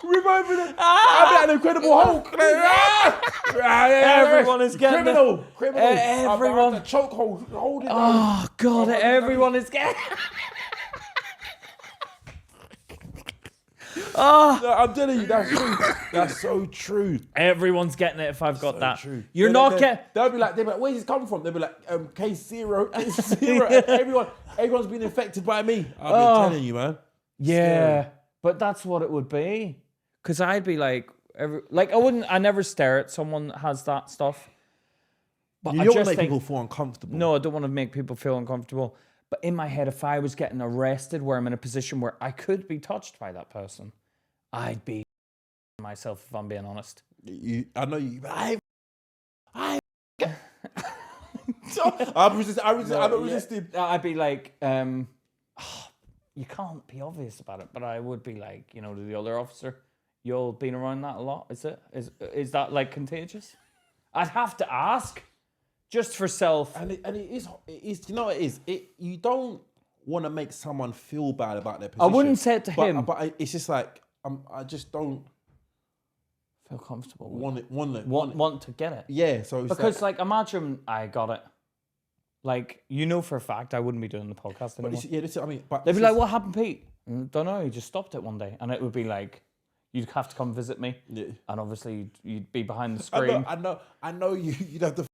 Remember that? I'm an Incredible Hulk. Everyone is getting criminal. Everyone. The chokehold. Hold it. Oh God! Everyone is getting. No, I'm telling you, that's true. That's so true. Everyone's getting it if I've got that. True. You're not getting. They'll be like, where's this come from? They'll be like, case zero. Everyone's been infected by me. I'm telling you, man. Yeah, Scary. but that's what it would be. Because I'd be like, I never stare at someone that has that stuff. But You don't want to make people feel uncomfortable. No, I don't want to make people feel uncomfortable. But in my head, if I was getting arrested where I'm in a position where I could be touched by that person, I'd be myself, if I'm being honest. I know you. I'm not resisting. I'd be like, you can't be obvious about it, but I would be like, to the other officer, you've been around that a lot, is it? Is that like contagious? I'd have to ask, just for self. And it is. You know what it is. You don't want to make someone feel bad about their position. I wouldn't say it to him, but it's just like I just don't feel comfortable. Want to get it. Yeah. So it's because imagine I got it. Like, for a fact I wouldn't be doing the podcast anymore. They'd be like, what happened, Pete? Don't know, he just stopped it one day. And it would be like, you'd have to come visit me. Yeah. And obviously you'd be behind the screen. I know you'd have to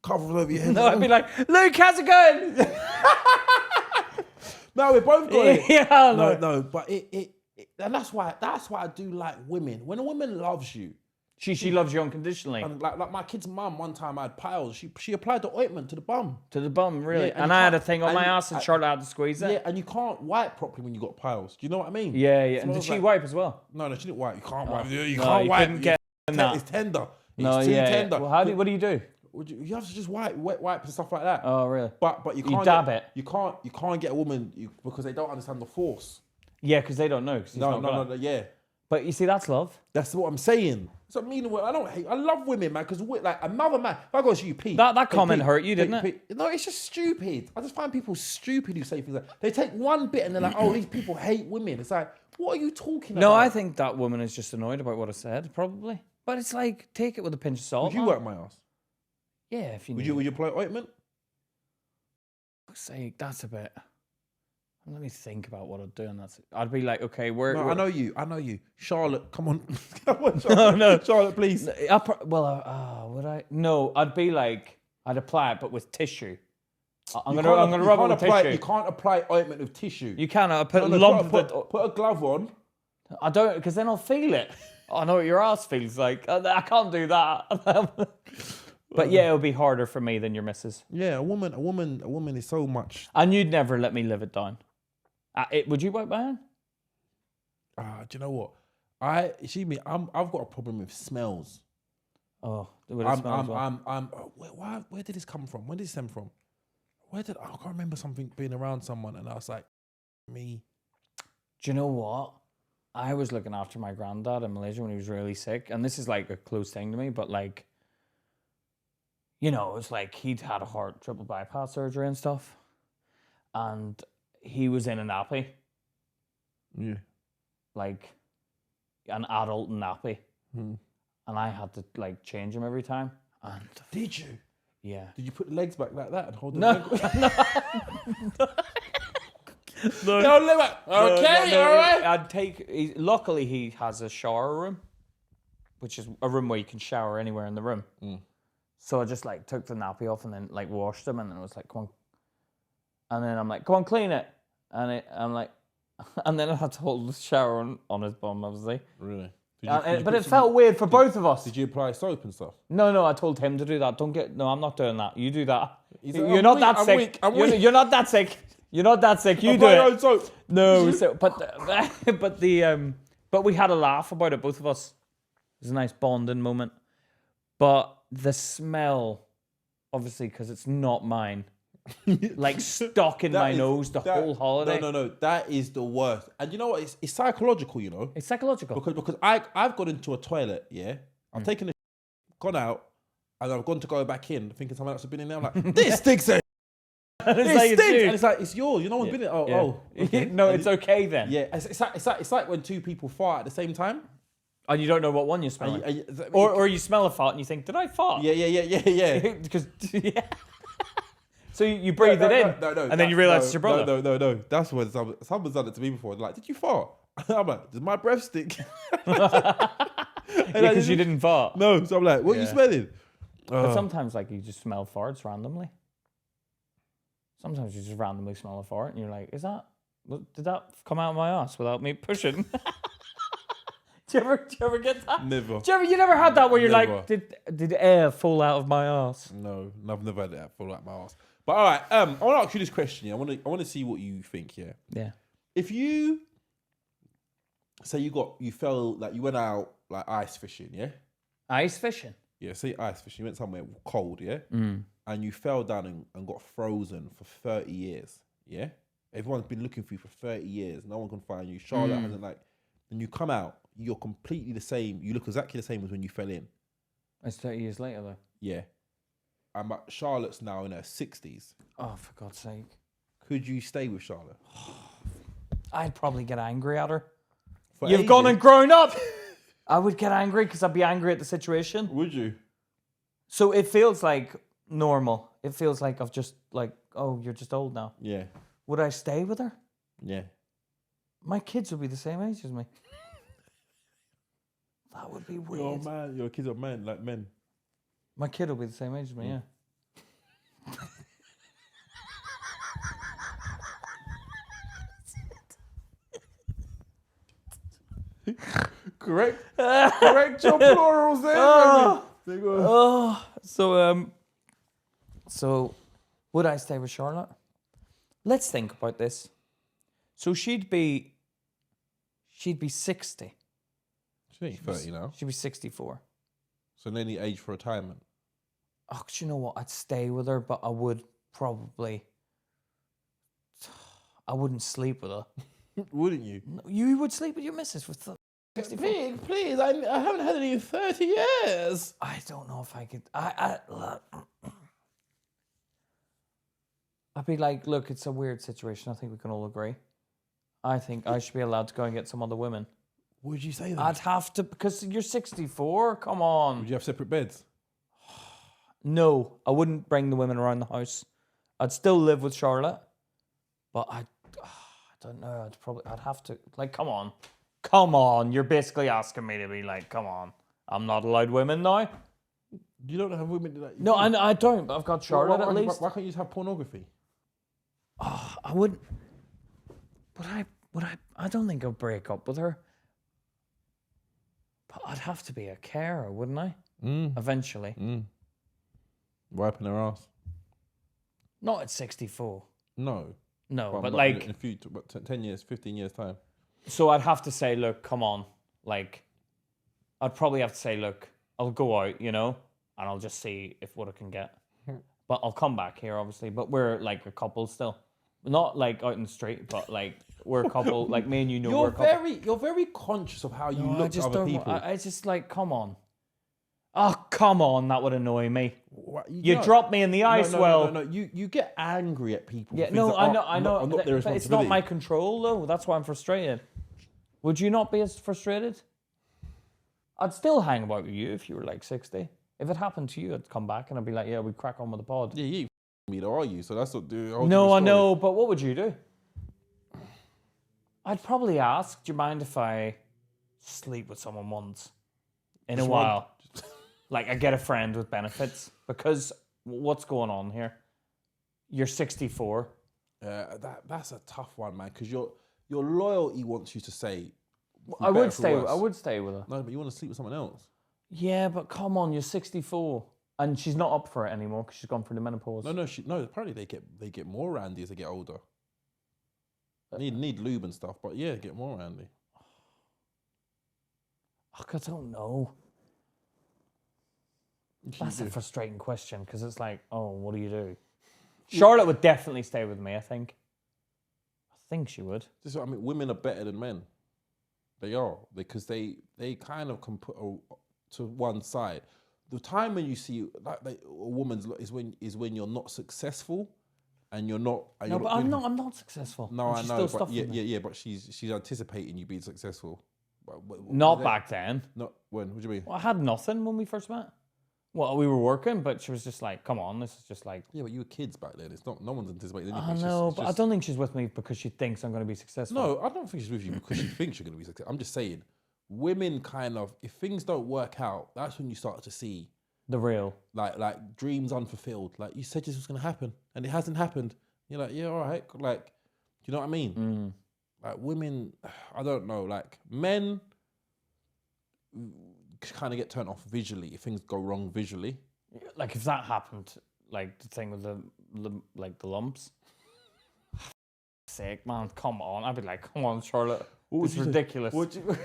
cover over your head. No, I'd be like, Luke, how's it going? No, we both got it. Yeah, no, but it and that's why I do like women. When a woman loves you, she loves you unconditionally. And like my kid's mum, one time I had piles. She applied the ointment to the bum. To the bum, really? Yeah, and I had a thing on my ass and Charlotte had to squeeze it. Yeah, and you can't wipe properly when you got piles. Do you know what I mean? Yeah. And did she wipe as well? No, she didn't wipe. You can't wipe. You can't wipe. Couldn't get that. It's tender. It's too tender. Well, what do you do? You have to just wet wipe and stuff like that. Oh, really? But you can't dab it. You can't get a woman because they don't understand the force. Yeah, because they don't know. No, yeah. But you see, that's love. That's what I'm saying. So I don't hate. I love women, man. Because like another man. If I go to you, Pete. That comment hurt you, didn't it? No, it's just stupid. I just find people stupid who say things like they take one bit and they're like, oh, these people hate women. It's like, what are you talking about? No, I think that woman is just annoyed about what I said, probably. But it's like, take it with a pinch of salt. Would you work my ass? Yeah, if you would you apply ointment? For fuck's sake, that's a bit. Let me think about what I'd do. And I'd be like, okay, where? No, I know you. Charlotte, come on. Come on, Charlotte. No. Charlotte, please. Would I? No, I'd be like, I'd apply it, but with tissue. I'm You gonna rub it with tissue. You can't apply ointment with tissue. You can. I put a No, lump put a glove on. I don't, because then I'll feel it. I know what your ass feels like. I can't do that. But yeah, it'll be harder for me than your missus. Yeah, a woman is so much. And you'd never let me live it down. Would you wipe my hand? Do you know what? I've got a problem with smells. Oh, would it smell as well? Where did this come from? When did this stem from? I can't remember something being around someone and I was like, me. Do you know what? I was looking after my granddad in Malaysia when he was really sick. And this is like a close thing to me, but like, you know, it's like he'd had a triple bypass surgery and stuff. And he was in a nappy. Yeah. Like an adult nappy. And I had to like change him every time. And Did you? Yeah. Did you put the legs back like that and hold the No. No, leg back. Okay, all right. Luckily, he has a shower room, which is a room where you can shower anywhere in the room. So I just like took the nappy off and then like washed him, and then it was like, come on. And then I'm like, come on, clean it. I'm like, and then I had to hold the shower on his bum, obviously. Really? But it felt weird for both of us. Did you apply soap and stuff? No, I told him to do that. No, I'm not doing that. You do that. You're You're not that sick. You're not that sick. You're not that sick. You do Apply your it. own soap. No, but we had a laugh about it, both of us. It was a nice bonding moment. But the smell, obviously, because it's not mine, like stuck in my nose the whole holiday. No. That is the worst. And you know what? It's psychological, you know? It's psychological. Because I've gone into a toilet, yeah? I've taken gone out, and I've gone to go back in, thinking someone else has been in there. I'm like, this stinks. It stinks. And it's like, it's yours. You know one's been in it. Oh. Okay. No, it's okay then. Yeah, it's like when two people fart at the same time. And you don't know what one you're smelling. Or you smell a fart and you think, did I fart? Yeah. Because so you breathe it in, and then you realise it's your brother. No. That's when someone's done it to me before. They're like, did you fart? I'm like, does my breath stink? Because you didn't fart. No, so I'm like, what are you smelling? But sometimes, like, you just smell farts randomly. Sometimes you just randomly smell a fart, and you're like, did that come out of my ass without me pushing? Do you ever get that? Never. You never had that where you're Never. like, did air fall out of my ass? No, I've never had that fall out my ass. But all right, I want to ask you this question. Yeah? I want to see what you think. Yeah. Yeah. If you say you fell like you went out like ice fishing, yeah. Ice fishing. Yeah, say ice fishing. You went somewhere cold, yeah, and you fell down and got frozen for 30 years. Yeah, everyone's been looking for you for 30 years. No one can find you. Charlotte hasn't and you come out. You're completely the same. You look exactly the same as when you fell in. It's 30 years later, though. Yeah. And Charlotte's now in her 60s. Oh, for God's sake. Could you stay with Charlotte? I'd probably get angry at her. For You've ages? gone and grown up! I would get angry because I'd be angry at the situation. Would you? So it feels like normal. It feels like I've just like, oh, you're just old now. Yeah. Would I stay with her? Yeah. My kids would be the same age as me. That would be weird. You're man. Your kids are men, like men. My kid will be the same age as me, yeah. Correct your plurals there, baby. So would I stay with Charlotte? Let's think about this. So she'd be 60. She's 30 now. She'd be 64. So nearly age for retirement. Oh, do you know what? I'd stay with her, but I wouldn't sleep with her. Wouldn't you? No, you would sleep with your missus for 64. Please, I haven't had any in 30 years. I don't know if I could. I'd be like, look, it's a weird situation. I think we can all agree. I think I should be allowed to go and get some other women. Would you say that? I'd have to, because you're 64. Come on. Would you have separate beds? No, I wouldn't bring the women around the house. I'd still live with Charlotte, but don't know. I'd have to, like, come on. You're basically asking me to be like, come on. I'm not allowed women now. You don't have women that. No, I don't. But I've got Charlotte at least. Why can't you just have pornography? Oh, I wouldn't. I don't think I'd break up with her. But I'd have to be a carer, wouldn't I? Eventually. Wiping her ass. Not at 64. No. No, but like in a few, 10 years, 15 years time. So I'd have to say, look, come on. Like, I'd probably have to say, look, I'll go out, you know, and I'll just see what I can get. But I'll come back here, obviously. But we're like a couple still. Not like out in the street, but like we're a couple. Like me and you know we're a couple. You're very conscious of how you look to other people. I just like, come on. Oh, come on, that would annoy me. What? You dropped me in the ice well. No. You get angry at people. Yeah, no, I know. But it's not my control, though. That's why I'm frustrated. Would you not be as frustrated? I'd still hang about with you if you were like 60. If it happened to you, I'd come back and I'd be like, yeah, we'd crack on with the pod. Yeah, you me though, are you? So that's what do. No, I know, but what would you do? I'd probably ask, do you mind if I sleep with someone once in a while? Like, I get a friend with benefits. Because what's going on here? You're 64. That's a tough one, man, because your loyalty wants you to say, I would stay with her. No, but you want to sleep with someone else. Yeah, but come on, you're 64. And she's not up for it anymore because she's gone through the menopause. No. Apparently they get more randy as they get older. Need lube and stuff, but yeah, get more randy. I don't know. That's a frustrating question because it's like, oh, what do you do? Charlotte would definitely stay with me, I think. I think she would. I mean, women are better than men. They are, because they kind of can put to one side. The time when you see like a woman's is when you're not successful, and you're not. And no, but I'm not successful. No, I know. But yeah. But she's anticipating you being successful. Not back then. Not when? What do you mean? Well, I had nothing when we first met. Well, we were working, but she was just like, "Come on, this is just like." Yeah, but you were kids back then. It's not. No one's anticipating anything. I know, but I don't think she's with me because she thinks I'm going to be successful. No, I don't think she's with you because she thinks you're going to be successful. I'm just saying, women kind of, if things don't work out, that's when you start to see the real, like dreams unfulfilled. Like, you said this was going to happen and it hasn't happened. You're like, yeah, all right. Like, do you know what I mean? Like, women, I don't know. Like, men kind of get turned off visually if things go wrong visually. Like, if that happened, like the thing with the lumps. Sake, man, come on. I'd be like, come on, Charlotte. It's ridiculous. You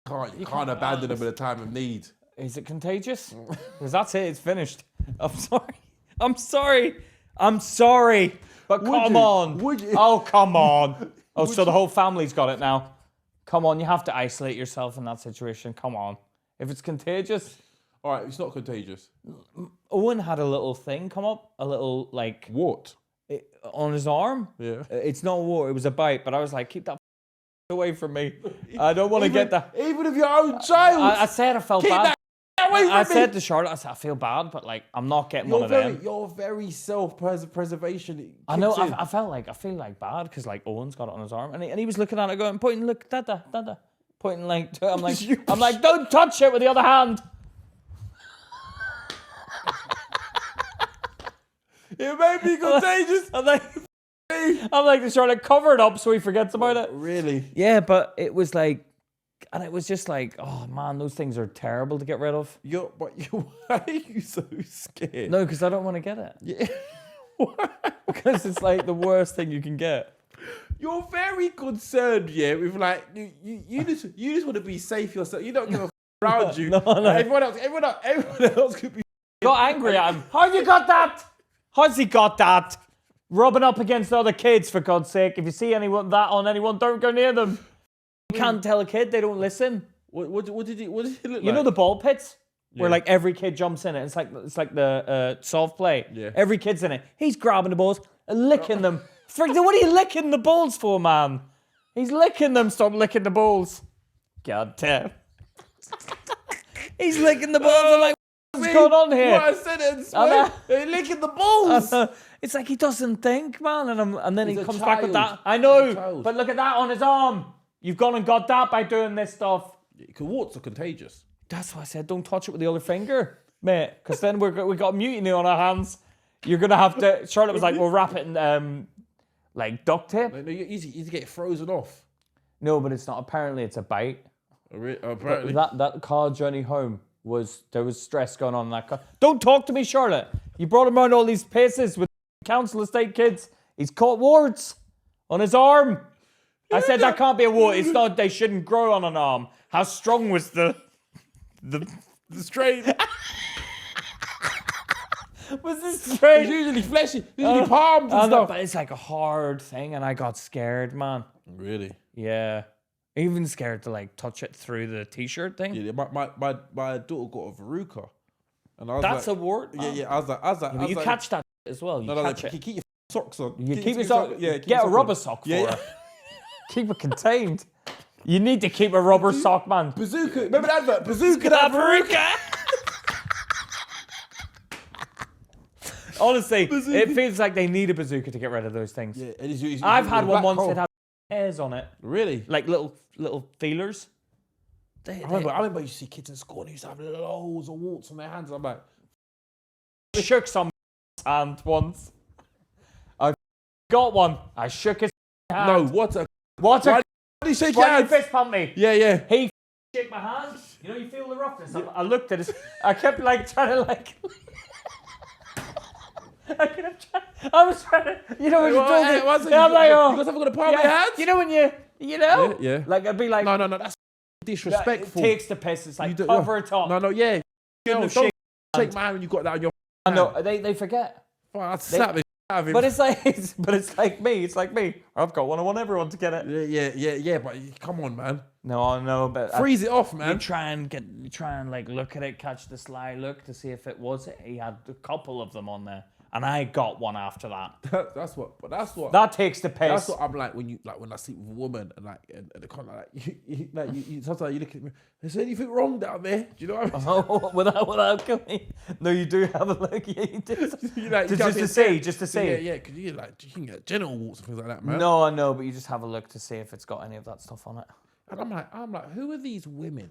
can't abandon them at a time of need. Is it contagious? Because that's it. It's finished. I'm sorry. But come on. Oh, come on. Oh, so the whole family's got it now. Come on. You have to isolate yourself in that situation. Come on. If it's contagious. All right, it's not contagious. Owen had a little thing come up. A little, like... Wart? On his arm. Yeah. It's not a wart. It was a bite. But I was like, keep that away from me. I don't want to get that. Even if your own child. I said I felt bad. I said to Charlotte, I feel bad, but like I'm not getting one of them. You're very self-preservation. I know. I feel like bad because like Owen's got it on his arm, and he was looking at it, going, pointing, look, dada, pointing like. I'm like, don't touch it with the other hand. It may be contagious. I'm like to Charlotte, cover it up so he forgets about it. Really? Yeah, but it was like. And it was just like, oh man, those things are terrible to get rid of. Why are you so scared? No, because I don't want to get it. Yeah. Why? Because it's like the worst thing you can get. You're very concerned, yeah, with like you just want to be safe yourself. You don't give a around you. No. Everyone else could be. Got angry at him. How's he got that? How's he got that? Rubbing up against other kids, for God's sake. If you see anyone don't go near them. You can't tell a kid, they don't listen. What did he look like? You know the ball pits? Yeah. Where like every kid jumps in it. It's like the soft play. Yeah. Every kid's in it. He's grabbing the balls and licking them. What are you licking the balls for, man? He's licking them. Stop licking the balls. God damn. He's licking the balls. I'm like, What's going on here? What I said it, they're licking the balls. It's like he doesn't think, man. And then He's he a comes back with child. that. I He's a know, child. but look at that on his arm. You've gone and got that by doing this stuff. Warts are contagious. That's why I said don't touch it with the other finger, mate. Because then we got mutiny on our hands. You're gonna have to. Charlotte was like, "We'll wrap it in like duct tape." No, easy to get frozen off. No, but it's not. Apparently, it's a bite. Apparently. That car journey home there was stress going on in that car. Don't talk to me, Charlotte. You brought him around all these places with council estate kids. He's caught warts on his arm. I said that can't be a wart. It's not. They shouldn't grow on an arm. How strong was the strain? was this straight? It's usually fleshy. Usually palms and stuff. But it's like a hard thing, and I got scared, man. Really? Yeah. Even scared to like touch it through the t-shirt thing. Yeah, my daughter got a verruca. And I was That's like, a wart. Man. Yeah, I was like, But you catch that as well. You catch it. You keep your socks on. You keep your sock. Yeah, get a rubber sock for it. Keep it contained. You need to keep a rubber sock, man. Bazooka. Remember that advert? Bazooka that verruca. Honestly, it feels like they need a bazooka to get rid of those things. Yeah, I've had one once that had hairs on it. Really? Like little feelers. I remember you see kids in school and they used to have loads of warts on their hands. I'm like, I shook some hand once. I got one. I shook his hand. no, what a Why did he shake Why hands? did you fist pump me? Yeah. He shook my hand. You know, you feel the roughness. I looked at his. I kept like trying to like. I was trying to. You know when you do it. I'm like, oh. You guys ever got a palm in your hands? You know when you know. Yeah. Like I'd be like. No, that's disrespectful. It takes the piss. It's like You do- cover it up. No, yeah. Shouldn't No, have don't shaken shake my hand when you got that on your I know they forget. I'd slap the out of him. But it's like me. It's like me. I've got one. I want everyone to get it. Yeah, but come on, man. No, I know, but Freeze it off, you man. try and like look at it, catch the sly look to see if it was it. He had a couple of them on there, and I got one after that. That's what. That takes the piss. That's what I'm like when I sleep with a woman and the kind of like you sometimes you look at me. Is there anything wrong down there? Do you know what I mean? Oh, without going. No, you do have a look. Yeah, you do. Just to see. Yeah, because you can get genital warts and things like that, man. No, I know, but you just have a look to see if it's got any of that stuff on it. And I'm like, who are these women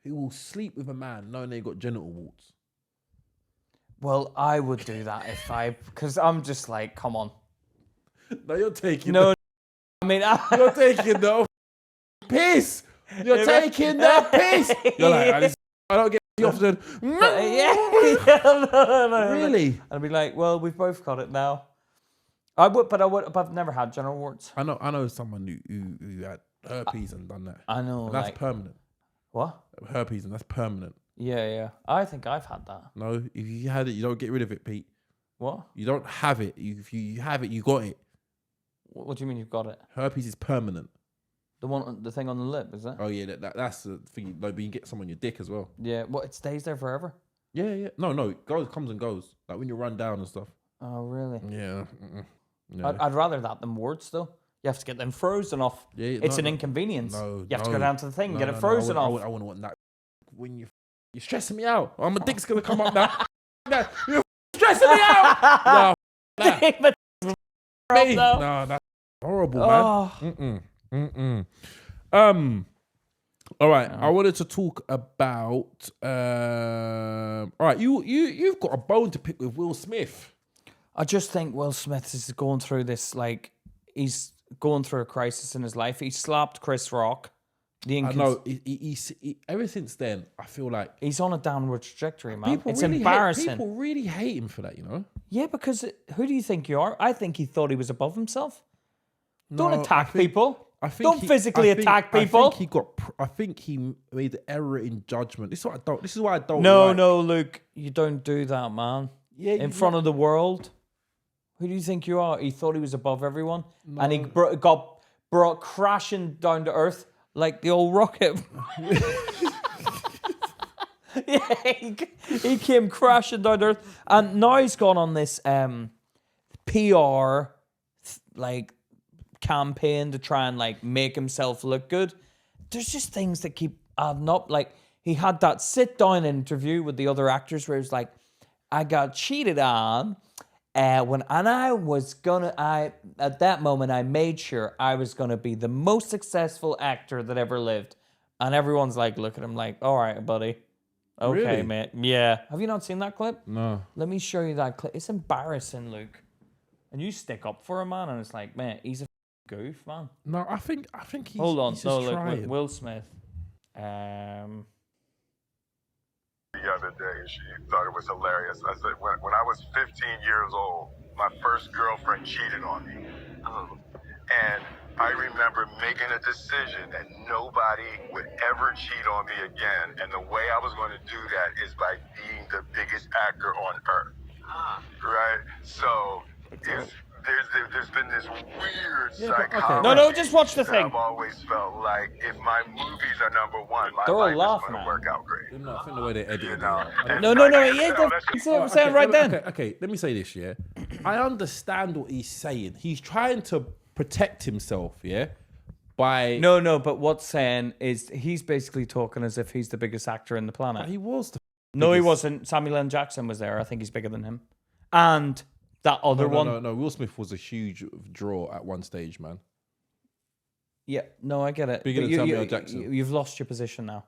who will sleep with a man knowing they got genital warts? Well, I would do that because I'm just like, come on. No, you're taking. No, I mean, you're taking the piss. You're taking the piss. You're like, I don't get it often. No. Really? I'd be like, well, we've both got it now. But I've never had genital warts. I know someone who had herpes and done that. I know. And that's permanent. What? Herpes and that's permanent. Yeah. I think I've had that. No, if you had it, you don't get rid of it, Pete. What? You don't have it. If you have it, you got it. What do you mean you've got it? Herpes is permanent. The thing on the lip, is it? Oh yeah, that's the thing. No, but you can get some on your dick as well. Yeah. What? It stays there forever? Yeah. No, it comes and goes. Like when you run down and stuff. Oh really? Yeah. No. I'd rather that than warts though. You have to get them frozen off. Yeah, it's an inconvenience. No, you have to go down to the thing and get it frozen off. I wouldn't want that. When you're stressing me out. Oh, my dick's gonna come up now. You're stressing me out. No, that's horrible, man. All right, I wanted to talk about. All right, you've got a bone to pick with Will Smith. I just think Will Smith is going through this, like, he's going through a crisis in his life. He slapped Chris Rock. I know. He, ever since then, I feel like he's on a downward trajectory, man. It's really embarrassing. People really hate him for that, you know? Yeah, because who do you think you are? I think he thought he was above himself. Don't No, attack people. Don't he- physically attack people. I think he made the error in judgment. This is why I don't. No, Luke, you don't do that, man. Yeah, in front of the world. Who do you think you are? He thought he was above everyone, and he got brought crashing down to earth like the old rocket. Yeah, he came crashing down to earth, and now he's gone on this PR like campaign to try and like make himself look good. There's just things that keep adding up. Like he had that sit-down interview with the other actors where he was like, I got cheated on. At that moment, I made sure I was going to be the most successful actor that ever lived. And everyone's like, look at him like, all right, buddy. Okay, Really? mate. Yeah. Have you not seen that clip? No. Let me show you that clip. It's embarrassing, Luke. And you stick up for him, man, and it's like, man, he's a goof, man. No, I think he's Hold on. he's No, just look, trying. Will Smith. The other day, and she thought it was hilarious. I said, when I was 15 years old, my first girlfriend cheated on me. And I remember making a decision that nobody would ever cheat on me again. And the way I was going to do that is by being the biggest actor on earth. Right? So, there's been this weird psychology. No, just watch the that thing. I've always felt like if my movies are number one, my They're all life is laughing going at to work out great. No, I think the way they edited it. No, No, he is the saying right then. Okay, let me say this, yeah. I understand what he's saying. He's trying to protect himself, yeah, by... No, but what's saying is he's basically talking as if he's the biggest actor in the planet. He was the No, he biggest- wasn't. Samuel L. Jackson was there. I think he's bigger than him. And that other one. No. Will Smith was a huge draw at one stage, man. Yeah, no, I get it. Bigger But than Samuel L. Jackson. You've lost your position now.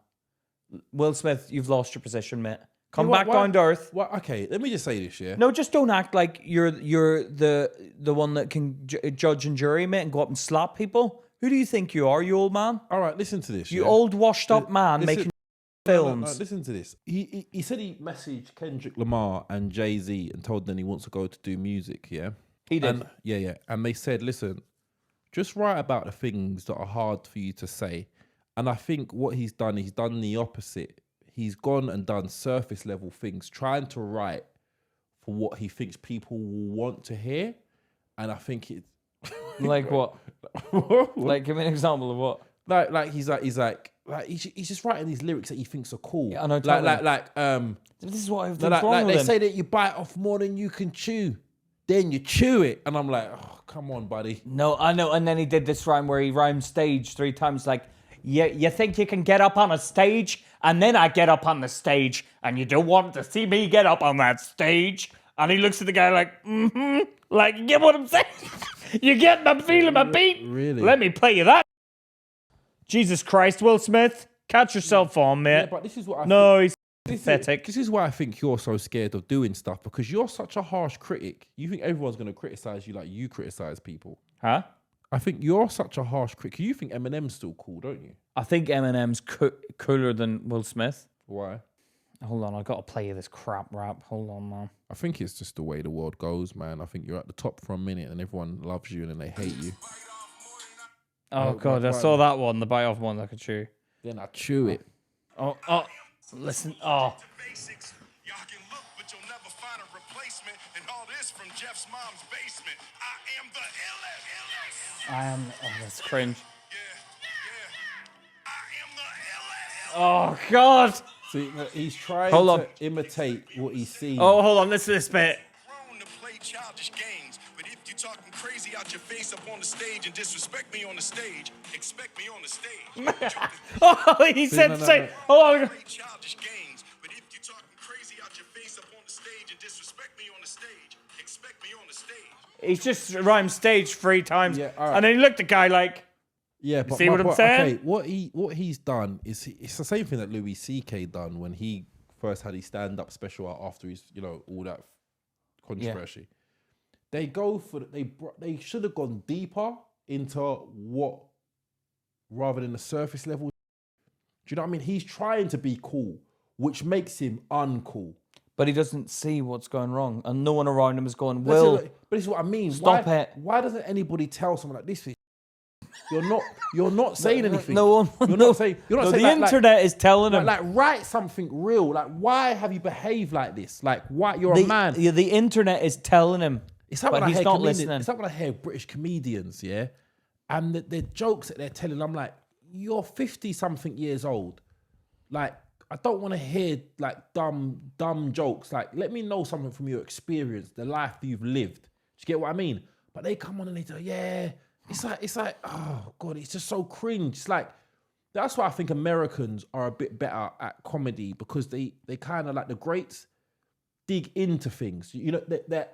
Will Smith, you've lost your position, mate. Come Yeah, back down to earth. Well, okay, let me just say this, yeah. No, just don't act like you're the one that can judge and jury, mate, and go up and slap people. Who do you think you are, you old man? All right, listen to this. You yeah? old washed up man Listen- making No, films. listen to this. He said he messaged Kendrick Lamar and Jay-Z and told them he wants to go to do music, yeah? He did. And, yeah. And they said, listen, just write about the things that are hard for you to say. And I think what he's done the opposite. He's gone and done surface level things, trying to write for what he thinks people will want to hear. And I think it's... Like what? Like, give me an example of what? Like he's just writing these lyrics that he thinks are cool. Yeah, I know, totally. This is what I think's wrong with they him. say that you bite off more than you can chew, then you chew it, and I'm like, oh, come on, buddy. No, I know. And then he did this rhyme where he rhymed stage 3 times. Like, you think you can get up on a stage, and then I get up on the stage, and you don't want to see me get up on that stage. And he looks at the guy like, like, you get what I'm saying? You get my feeling my beat? Really? Let me play you that. Jesus Christ, Will Smith, catch yourself on, mate. Yeah, but this is what I No, he's think, pathetic. This is why I think you're so scared of doing stuff, because you're such a harsh critic. You think everyone's going to criticize you like you criticize people. Huh? I think you're such a harsh critic. You think Eminem's still cool, don't you? I think Eminem's cooler than Will Smith. Why? Hold on, I got to play you this crap rap. Hold on, man. I think it's just the way the world goes, man. I think you're at the top for a minute and everyone loves you and then they hate you. Oh, God, I saw that one, the bite off one that I could chew. Then I chew it. Oh, listen, Y'all can look, but you'll never find a replacement. And all this from Jeff's mom's basement. I am the illest. I am, that's cringe. I am the illest. Oh, God. See, he's trying Hold on. to imitate what he's seen. Oh, hold on, listen to this bit. Grown to play childish games. But if you're talking crazy out your face up on the stage and disrespect me on the stage, expect me on the stage. Oh, he said, no. hold on. Play childish games. But if you're talking crazy out your face up on the stage and disrespect me on the stage, expect me on the stage. He's just rhymed stage 3 times. Yeah, all right. And then he looked at the guy like, Yeah, but see my what I'm point- saying? Okay, what he's done is it's the same thing that Louis C.K. done when he first had his stand-up special out after his, all that controversy. They go for they should have gone deeper into what rather than the surface level. Do you know what I mean? He's trying to be cool, which makes him uncool. but he doesn't see what's going wrong. And no one around him is going, But Will, this is what I mean. stop why, it. Why doesn't anybody tell someone like this? You're not saying anything. no one. You're no, not saying. You're not no, saying the internet is telling him. like write something real. Like, why have you behaved like this? Like, why you're a man? The internet is telling him. It's like but when I he's hear not comedians, listening. it's like when I hear British comedians, yeah, and the jokes that they're telling. I'm like, you're 50-something years old. Like, I don't want to hear like dumb jokes. Like, let me know something from your experience, the life you've lived. Do you get what I mean? But they come on and they say, yeah. It's like, oh God, it's just so cringe. It's like That's why I think Americans are a bit better at comedy, because they kind of like the greats dig into things. You know,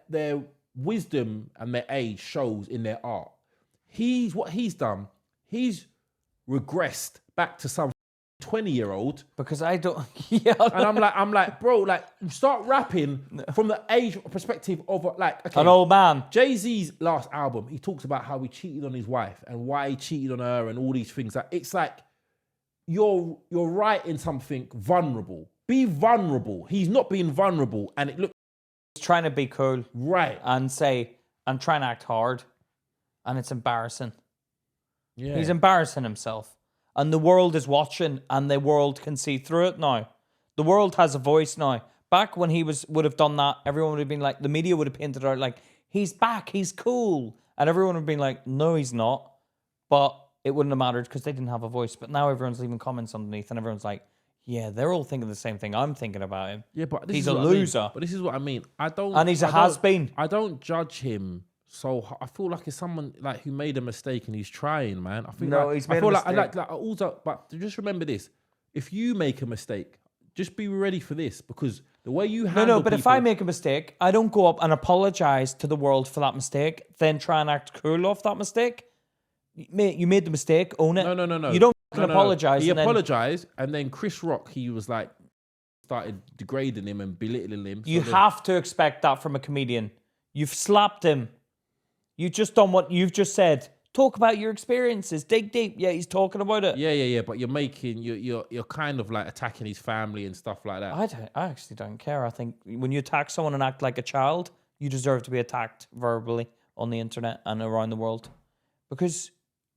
their wisdom and their age shows in their art. What he's done, he's regressed back to some 20-year-old. Because I don't. Yeah. And I'm like, bro, like, start rapping from the age perspective of like, okay, An old man. Jay-Z's last album, he talks about how he cheated on his wife and why he cheated on her and all these things. Like, it's like you're writing something vulnerable. Be vulnerable. He's not being vulnerable, and it looks He's trying to be cool. right. And try and act hard. And it's embarrassing. Yeah. He's embarrassing himself. And the world is watching, and the world can see through it now. The world has a voice now. Back when he would have done that, everyone would have been like, the media would have painted it out like, he's back, he's cool. And everyone would have been like, no, he's not. But it wouldn't have mattered because they didn't have a voice. But now everyone's leaving comments underneath, and everyone's like, yeah, they're all thinking the same thing I'm thinking about him. Yeah, but he's a loser. But this is what I mean. And he's a has-been. I don't judge him. So I feel like it's someone like who made a mistake and he's trying, man. I feel No, like, he's made I feel a like, mistake. like also, but just remember this: if you make a mistake, just be ready for this, because the way you handle No, but if I people- make a mistake, I don't go up and apologize to the world for that mistake, then try and act cool off that mistake. Mate, you made the mistake, own it. No. You don't apologize. He and then apologized, and then Chris Rock, he was like, started degrading him and belittling him. You So then- have to expect that from a comedian. You've slapped him. You've just done what you've just said. Talk about your experiences. Dig deep. Yeah, he's talking about it. Yeah. But you're kind of like attacking his family and stuff like that. I actually don't care. I think when you attack someone and act like a child, you deserve to be attacked verbally on the internet and around the world, because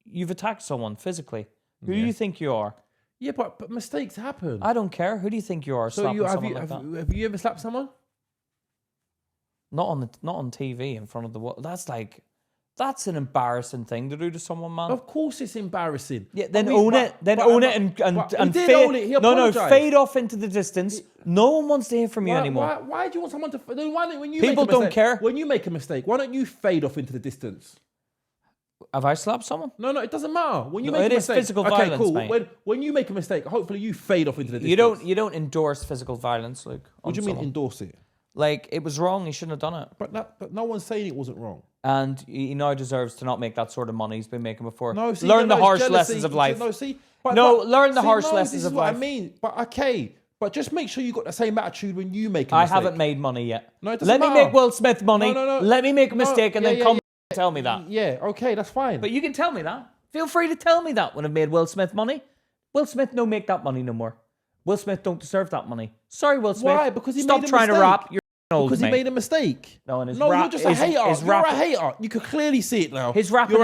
you've attacked someone physically. Who do you think you are? Yeah, but mistakes happen. I don't care. Who do you think you are? So slapping have someone you like that? have you ever slapped someone? Not on TV in front of the world. That's an embarrassing thing to do to someone, man. Of course, it's embarrassing. Yeah, then I mean, own but- it. Then but- own but- it and but and he did fade. own it. He No, apologized. fade off into the distance. No one wants to hear from you anymore. Why do you want someone to? Then why don't when you People make a don't mistake, care. When you make a mistake, why don't you fade off into the distance? Have I slapped someone? No, it doesn't matter. When you No, make it a is mistake, physical okay, violence, cool. mate. When you make a mistake, hopefully you fade off into the distance. You don't endorse physical violence, Luke. What do you mean endorse it? Like, it was wrong. He shouldn't have done it. But no one's saying it wasn't wrong. And he now deserves to not make that sort of money he's been making before. No, see, learn no, the it's harsh jealousy. lessons of life. No, see, Learn the harsh this lessons is of what life. I mean. But okay, but just make sure you got the same attitude when you make a I mistake. haven't made money yet. No, it doesn't Let me matter. make Will Smith money. No. Let me make a No, mistake and yeah, then yeah, come yeah. and tell me that. Yeah, okay, that's fine. But you can tell me that. Feel free to tell me that when I've made Will Smith money. Will Smith don't make that money no more. Will Smith don't deserve that money. Sorry, Will Smith. Why? Because he Stop made a trying to mistake. rap. You're old, Because he mate. made a mistake. No, and his No, rap, you're just a hater. His You're a hater. You can clearly see it now. His rapping.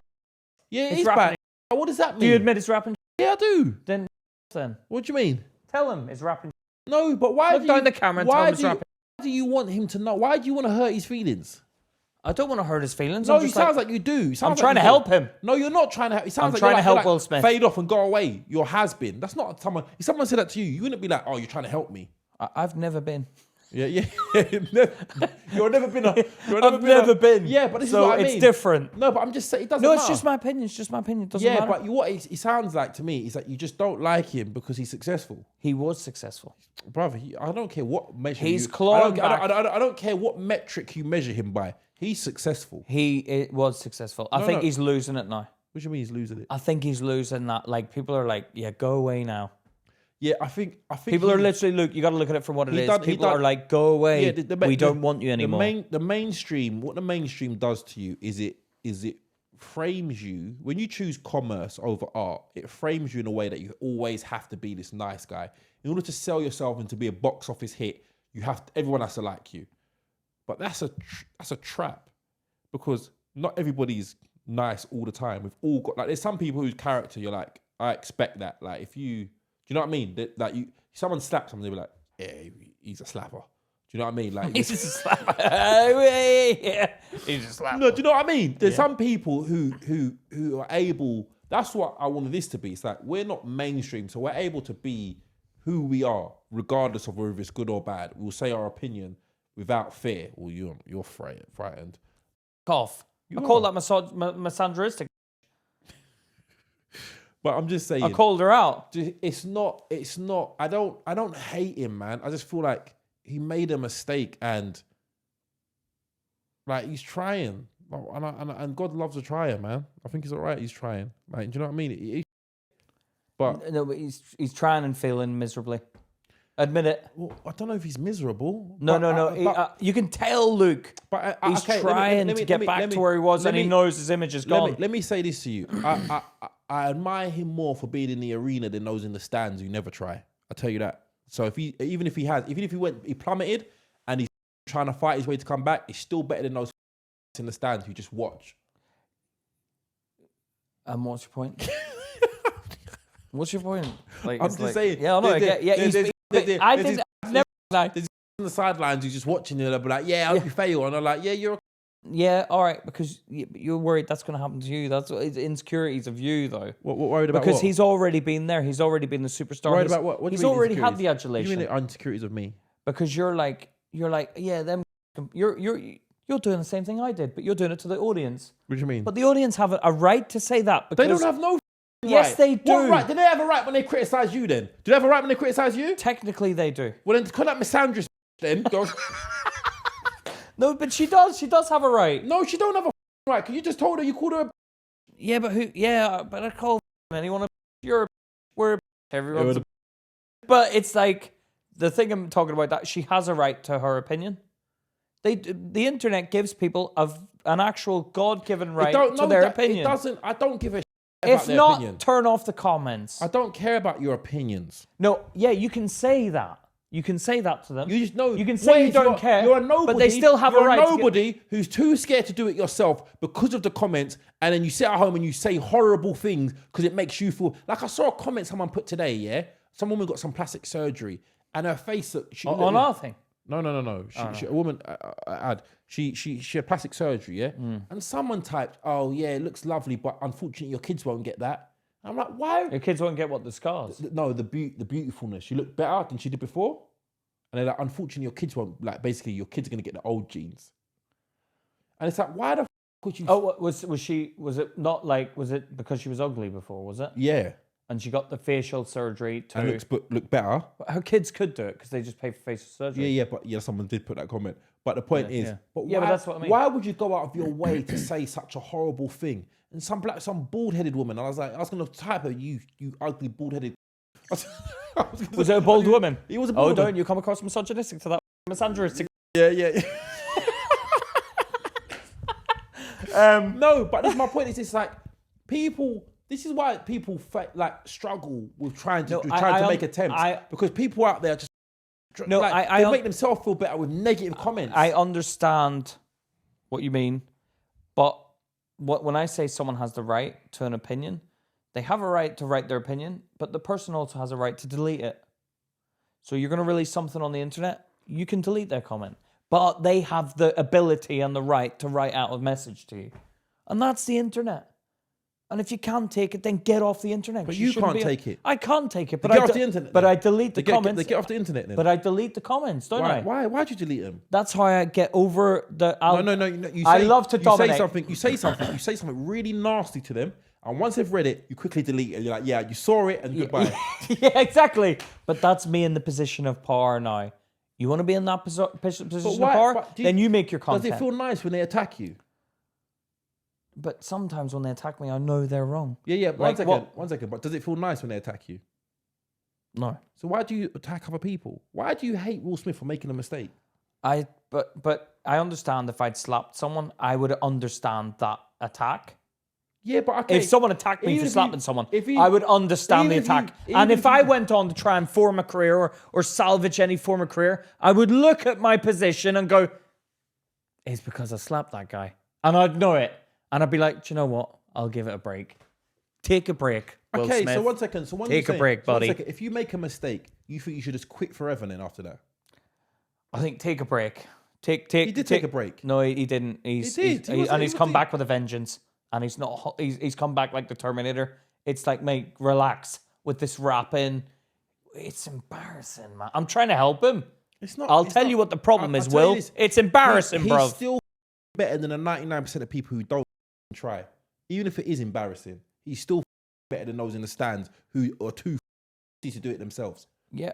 Yeah, his he's rapping- bad. What does that mean? Do you admit his rapping? Yeah, I do. Then What do you mean? tell him his rapping. No, but why Look do down you, the camera and tell why him it's do you, rapping. why do you want him to know? Why do you want to hurt his feelings? I don't want to hurt his feelings. No, I'm it just sounds like you do. It sounds I'm like trying you to do. help him. No, you're not trying to help. It sounds I'm like trying you're to help like, Will Smith. Fade off and go away. Your has been. That's not someone. If someone said that to you, you wouldn't be like, "Oh, you're trying to help me." I've never been. Yeah. You've never been. I've never been. Yeah, but this so is what I mean. it's different. No, but I'm just saying it doesn't. No, matter. it's just my opinion. It's just my opinion. It doesn't Yeah, matter. but what it sounds like to me is that you just don't like him because he's successful, he was successful. brother. I don't care what measure. He's you, clawing back. I don't care what metric you measure him by. He's successful. He was successful. I think no. he's losing it now. What do you mean he's losing it? I think he's losing that. Like, people are like, yeah, go away now. Yeah, I think People are literally, look, you got to look at it for what it is. he People are like, go away. We don't want you anymore. The mainstream, what the mainstream does to you is it frames you. When you choose commerce over art, it frames you in a way that you always have to be this nice guy. In order to sell yourself and to be a box office hit, everyone has to like you. But that's a trap, because not everybody's nice all the time. We've all got, like, there's some people whose character you're like, I expect that. Like, if you, do you know what I mean? That someone slaps someone, they'll be like, yeah, he's a slapper. Do you know what I mean? Like, He's just a slapper. Yeah. He's just a slapper. no, do you know what I mean? There's some people who are able. That's what I wanted this to be. It's like, we're not mainstream, so we're able to be who we are, regardless of whether it's good or bad. We'll say our opinion without fear. Well, you're frightened. Cough. I call that misandristic. But I'm just saying. I called her out. It's not. I don't hate him, man. I just feel like he made a mistake and like he's trying. And God loves a trier, man. I think he's all right. He's trying. Like, do you know what I mean? But he's trying and failing miserably. Admit it. Well, I don't know if he's miserable. No. You can tell, Luke. But he's trying to get back to where he was, and he knows his image is gone. Let me say this to you. I admire him more for being in the arena than those in the stands who never try. I tell you that. So even if he plummeted and he's trying to fight his way to come back, it's still better than those in the stands who just watch. And what's your point? What's your point? Like, I'm just saying. Yeah, I know. I've never. There's on the sidelines who's just watching it. They'll be like, "Yeah, I hope you fail," and I'm like, "Yeah, you're." Yeah, all right, because you're worried that's going to happen to you. That's it's insecurities of you, though. What worried about? Because what? He's already been there. He's already been the superstar. Worried about what? He's already had the adulation. What do you mean insecurities of me? Because you're like, yeah, them. You're doing the same thing I did, but you're doing it to the audience. What do you mean? But the audience have a right to say that. Because they don't have no. Yes, right. they do. What right? Do they have a right when they criticise you? Then do they have a right when they criticise you? Technically, they do. Well, then call that misandrist. Then go. No, but she does. She does have a right. No, she don't have a right. Because you just told her you called her. A... Yeah, but who? Yeah, but I call anyone. You're. We're everyone's. But it's like the thing I'm talking about. That she has a right to her opinion. The internet gives people an actual God-given right to their opinion. It doesn't. I don't give a. If not, turn off the comments. I don't care about your opinions. No, yeah, you can say that. You can say that to them. You just know. You can say you don't care. You're a nobody. But they still have a right. You're a nobody who's too scared to do it yourself because of the comments, and then you sit at home and you say horrible things because it makes you feel like I saw a comment someone put today. Yeah, some woman got some plastic surgery and her face on our thing. No. A woman she had plastic surgery, yeah? And someone typed, "Oh, yeah, it looks lovely, but unfortunately your kids won't get that." I'm like, why? Your kids won't get what, the scars? No, the beautifulness. She looked better than she did before. And they're like, unfortunately your kids won't, like, basically your kids are going to get the old genes. And it's like, why the would you... Oh, was it because she was ugly before, was it? Yeah. And she got the facial surgery to... And look better. But her kids could do it because they just pay for facial surgery. Yeah, but someone did put that comment. But the point is, but that's what I mean. Why would you go out of your way to say such a horrible thing? And some bald-headed woman, I was going to type her, you ugly bald-headed... Was it a bald woman? He was a bald woman. Don't you come across misogynistic to that misandristic? Yeah. No, but that's my point. It's like people... This is why people struggle with trying to make attempts. Because people out there just... they make themselves feel better with negative comments. I understand what you mean, but when I say someone has the right to an opinion, they have a right to write their opinion, but the person also has a right to delete it. So you're going to release something on the internet, you can delete their comment, but they have the ability and the right to write out a message to you. And that's the internet. And if you can't take it, then get off the internet. But you can't take it. I can't take it. But get off the internet. But I delete the comments. They get off the internet then. But I delete the comments, don't I? Why'd you delete them? That's how I get over the... No. I love to dominate. You say something really nasty to them, and once they've read it, you quickly delete it. You're like, yeah, you saw it, and goodbye. Yeah, exactly. But that's me in the position of power now. You want to be in that position of power? Then you make your content. Does it feel nice when they attack you? But sometimes when they attack me, I know they're wrong. Yeah. One second. But does it feel nice when they attack you? No. So why do you attack other people? Why do you hate Will Smith for making a mistake? But I understand if I'd slapped someone, I would understand that attack. Yeah, but okay. If someone attacked me for slapping someone, I would understand the attack. And if I went on to try and form a career or salvage any form of career, I would look at my position and go, it's because I slapped that guy. And I'd know it. And I'd be like, do you know what? I'll give it a break. Take a break, Will Smith. So 1 second. Take a break, buddy. 1 second. If you make a mistake, you think you should just quit forever then after that? I think take a break. He did take a break. No, he didn't. He's come back with a vengeance. And he's come back like the Terminator. It's like, mate, relax with this rapping. It's embarrassing, man. I'm trying to help him. It's not. I'll tell you what the problem is, Will. It's embarrassing, bro. He's still better than the 99% of people who don't try. Even if it is embarrassing, he's still better than those in the stands who are too to do it themselves. Yeah,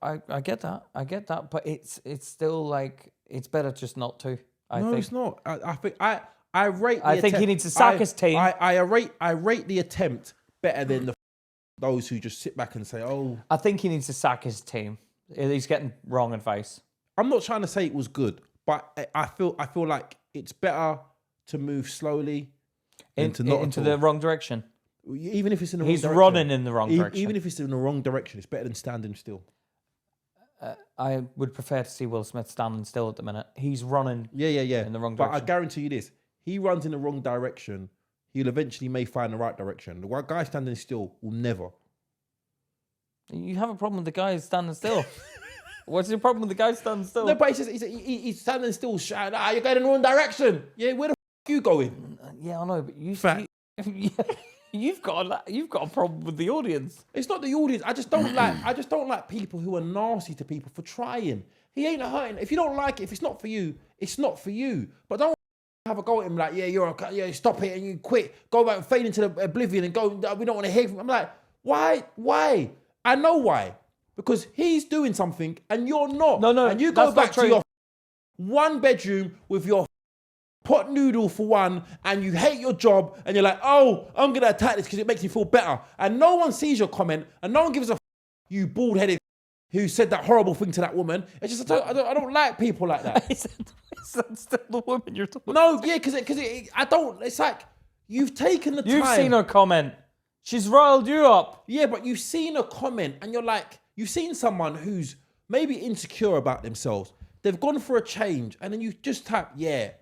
I get that. I get that, but it's still like it's better just not to. I think It's not. I think I rate. The I think he attempt- needs to sack his team. I rate the attempt better than those who just sit back and say, "Oh." I think he needs to sack his team. He's getting wrong advice. I'm not trying to say it was good, but I feel like it's better to move slowly Into the wrong direction. Even if it's in the wrong He's direction. running in the wrong direction. Even if it's in the wrong direction, it's better than standing still. I would prefer to see Will Smith standing still at the minute. He's running. Yeah. In the wrong But direction. I guarantee you this: he runs in the wrong direction. He'll eventually may find the right direction. The guy standing still will never. You have a problem with the guy standing still. What's your problem with the guy standing still? No, but he's standing still, shouting, "You're going in the wrong direction." Yeah, where the f*** you going? Yeah, I know, but you've got a problem with the audience. It's not the audience. I just don't like people who are nasty to people for trying. He ain't hurting. If you don't like it, if it's not for you, it's not for you. But don't have a go at him like, yeah, stop it and you quit. Go back and fade into the oblivion and go, we don't want to hear from him. I'm like, why? I know why. Because he's doing something and you're not. No, and you go that's not back to true. your one bedroom with your pot noodle for one, and you hate your job, and you're like, oh, I'm gonna attack this because it makes me feel better. And no one sees your comment, and no one gives a you bald-headed who said that horrible thing to that woman. It's just I don't like people like that. Is that still the woman you're talking No, yeah, because I don't. It's like you've taken the time. You've seen her comment. She's riled you up. Yeah, but you've seen a comment, and you're like, you've seen someone who's maybe insecure about themselves. They've gone for a change, and then you just type, yeah,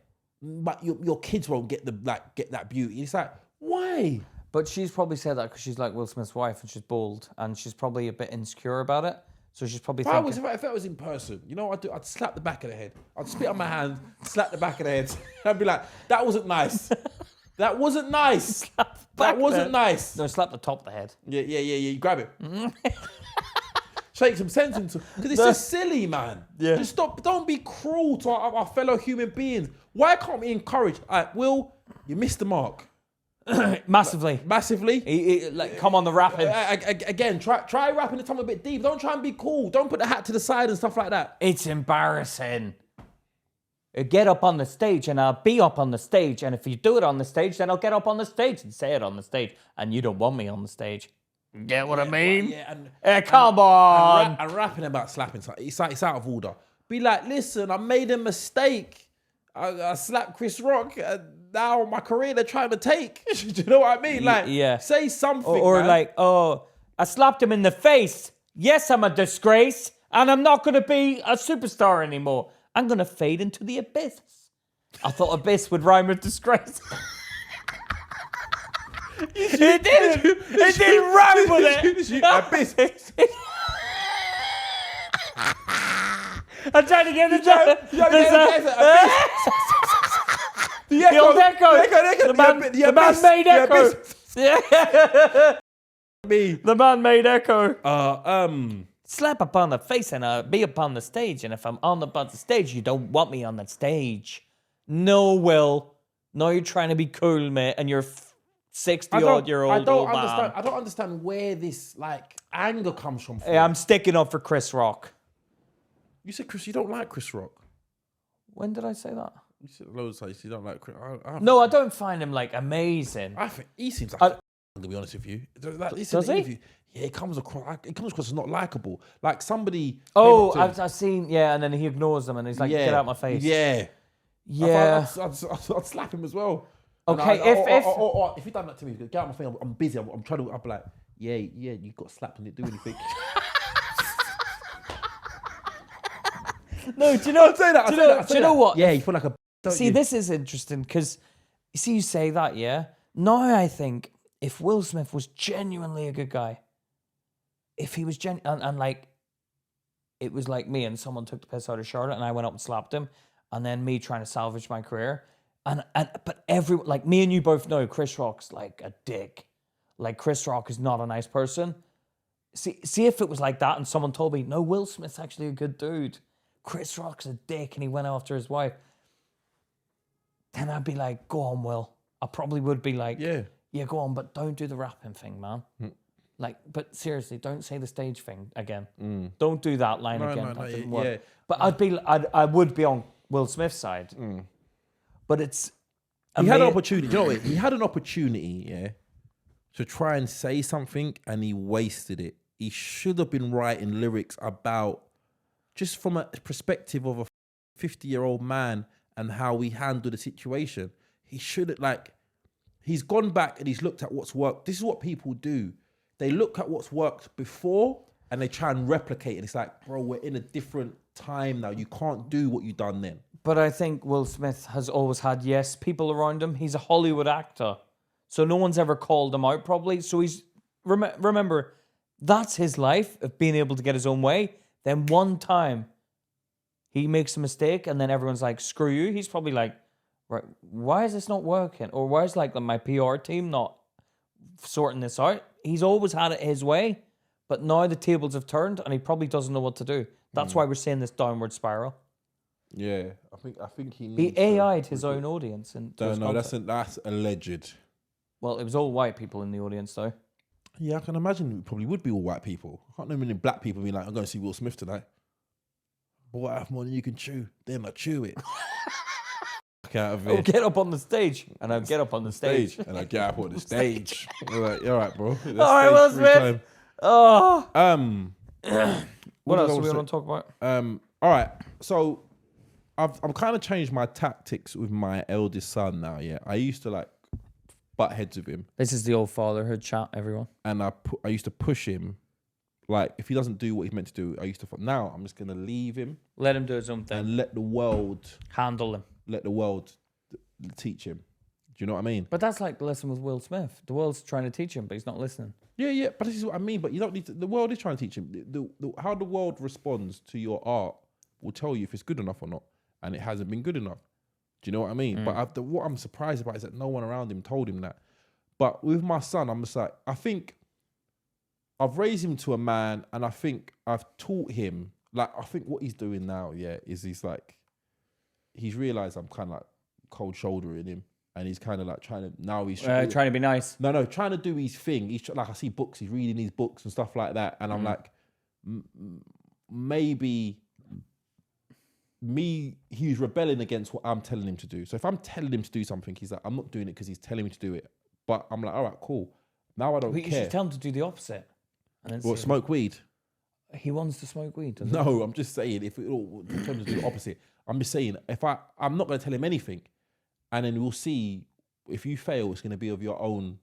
but your kids won't get that beauty. It's like, why? But she's probably said that because she's like Will Smith's wife and she's bald and she's probably a bit insecure about it. So she's probably thinking... If I was in person, you know what I'd do? I'd slap the back of the head. I'd spit on my hand, slap the back of the head. I'd be like, that wasn't nice. That wasn't nice. That wasn't nice. No, slap the top of the head. Yeah. You grab it. Shake some sense into, because it's just silly, man. Yeah. Just stop. Don't be cruel to our fellow human beings. Why can't we encourage? Will, you missed the mark. Massively. Massively. He, like, come on the rapping. Again, try rapping the tongue a bit deep. Don't try and be cool. Don't put the hat to the side and stuff like that. It's embarrassing. Get up on the stage and I'll be up on the stage. And if you do it on the stage, then I'll get up on the stage and say it on the stage. And you don't want me on the stage. Get what I mean? Yeah, come on. And rapping about slapping, it's out of order. Be like, listen, I made a mistake. I slapped Chris Rock. And now my career they're trying to take. Do you know what I mean? Like, say something. Or man. like, oh, I slapped him in the face. Yes, I'm a disgrace. And I'm not going to be a superstar anymore. I'm going to fade into the abyss. I thought abyss would rhyme with disgrace. It did. It did rhyme with it. Abyss. I'm trying to get the The old echo. The man made echo. Yeah. The man made echo. Slap upon the face and I'll be upon the stage. And if I'm on the stage, you don't want me on that stage. No, Will. No, you're trying to be cool, mate, and you're 60-odd-year-old old man. I don't understand where this anger comes from. Hey, I'm sticking up for Chris Rock. You said you don't like Chris Rock. When did I say that? You said loads of times you don't like Chris. No, I don't find him amazing. I think he seems like to be honest with you. Does he? Yeah, it comes across as not likable. Like somebody. Oh, I've seen. Yeah, and then he ignores them and he's like, "Get out my face." Yeah. Yeah. I'd slap him as well. Okay, if he done that to me, get out my face. I'm busy. I'm trying to. I'm like, yeah, you got slapped and didn't do anything. No, do you know? Do you know what? Yeah, you feel like a. See, this is interesting because you say that, yeah. Now I think if Will Smith was genuinely a good guy, if he was and it was like me and someone took the piss out of Charlotte and I went up and slapped him, and then me trying to salvage my career, but me and you both know Chris Rock's like a dick. Like Chris Rock is not a nice person. See if it was like that and someone told me, no, Will Smith's actually a good dude. Chris Rock's a dick and he went after his wife. Then I'd be like, go on, Will. I probably would be like, yeah, go on, but don't do the rapping thing, man. Like, but seriously, don't say the stage thing again. Don't do that line again. That didn't work. Yeah. But I would be on Will Smith's side. But it's He had an opportunity. You know what? He had an opportunity, yeah, to try and say something, and he wasted it. He should have been writing lyrics about, just from a perspective of a 50-year-old man and how he handled the situation. He should have, like, he's gone back and he's looked at what's worked. This is what people do. They look at what's worked before and they try and replicate it. It's like, bro, we're in a different time now. You can't do what you done then. But I think Will Smith has always had, yes, people around him. He's a Hollywood actor. So no one's ever called him out probably. So he's, remember, that's his life of being able to get his own way. Then one time he makes a mistake and then everyone's like, screw you. He's probably like, right, why is this not working? Or why is like my PR team not sorting this out? He's always had it his way, but now the tables have turned and he probably doesn't know what to do. That's why we're seeing this downward spiral. Yeah, I think he needs He AI'd his own audience. No, that's alleged. Well, it was all white people in the audience, though. Yeah, I can imagine it probably would be all white people. I can't know many black people being like, I'm going to see Will Smith tonight. Boy, I have more than you can chew. Damn, I chew it. Out of I'll get up on the stage, and I'll get up on the stage. And I get up on the stage. You're like, all right, bro. All right, Will Smith. Oh. What else do we want to talk about? All right, so I've kind of changed my tactics with my eldest son now. Yeah, I used to like butt heads with him. This is the old fatherhood chat, everyone. And I used to push him. Like, if he doesn't do what he's meant to do, I used to. Now I'm just gonna leave him. Let him do his own thing. And let the world handle him. Let the world teach him. Do you know what I mean? But that's like the lesson with Will Smith. The world's trying to teach him, but he's not listening. Yeah, but this is what I mean. But you don't need to. The world is trying to teach him. How the world responds to your art will tell you if it's good enough or not, and it hasn't been good enough. Do you know what I mean? But what I'm surprised about is that no one around him told him that. But with my son, I'm just like, I think I've raised him to a man, and I think I've taught him. Like, I think what he's doing now, is he's realised I'm kind of like cold shouldering him, and he's kind of like trying to be nice. No, trying to do his thing. He's like, I see books, he's reading these books and stuff like that, and I'm like, maybe he's rebelling against what I'm telling him to do. So if I'm telling him to do something, he's like, I'm not doing it because he's telling me to do it. But I'm like, all right, cool. Now I don't care. You should tell him to do the opposite. And then smoke weed? He wants to smoke weed, doesn't he? No, he? I'm just saying, if tell him to do the opposite. I'm just saying, I'm not going to tell him anything. And then we'll see, if you fail, it's going to be of your own.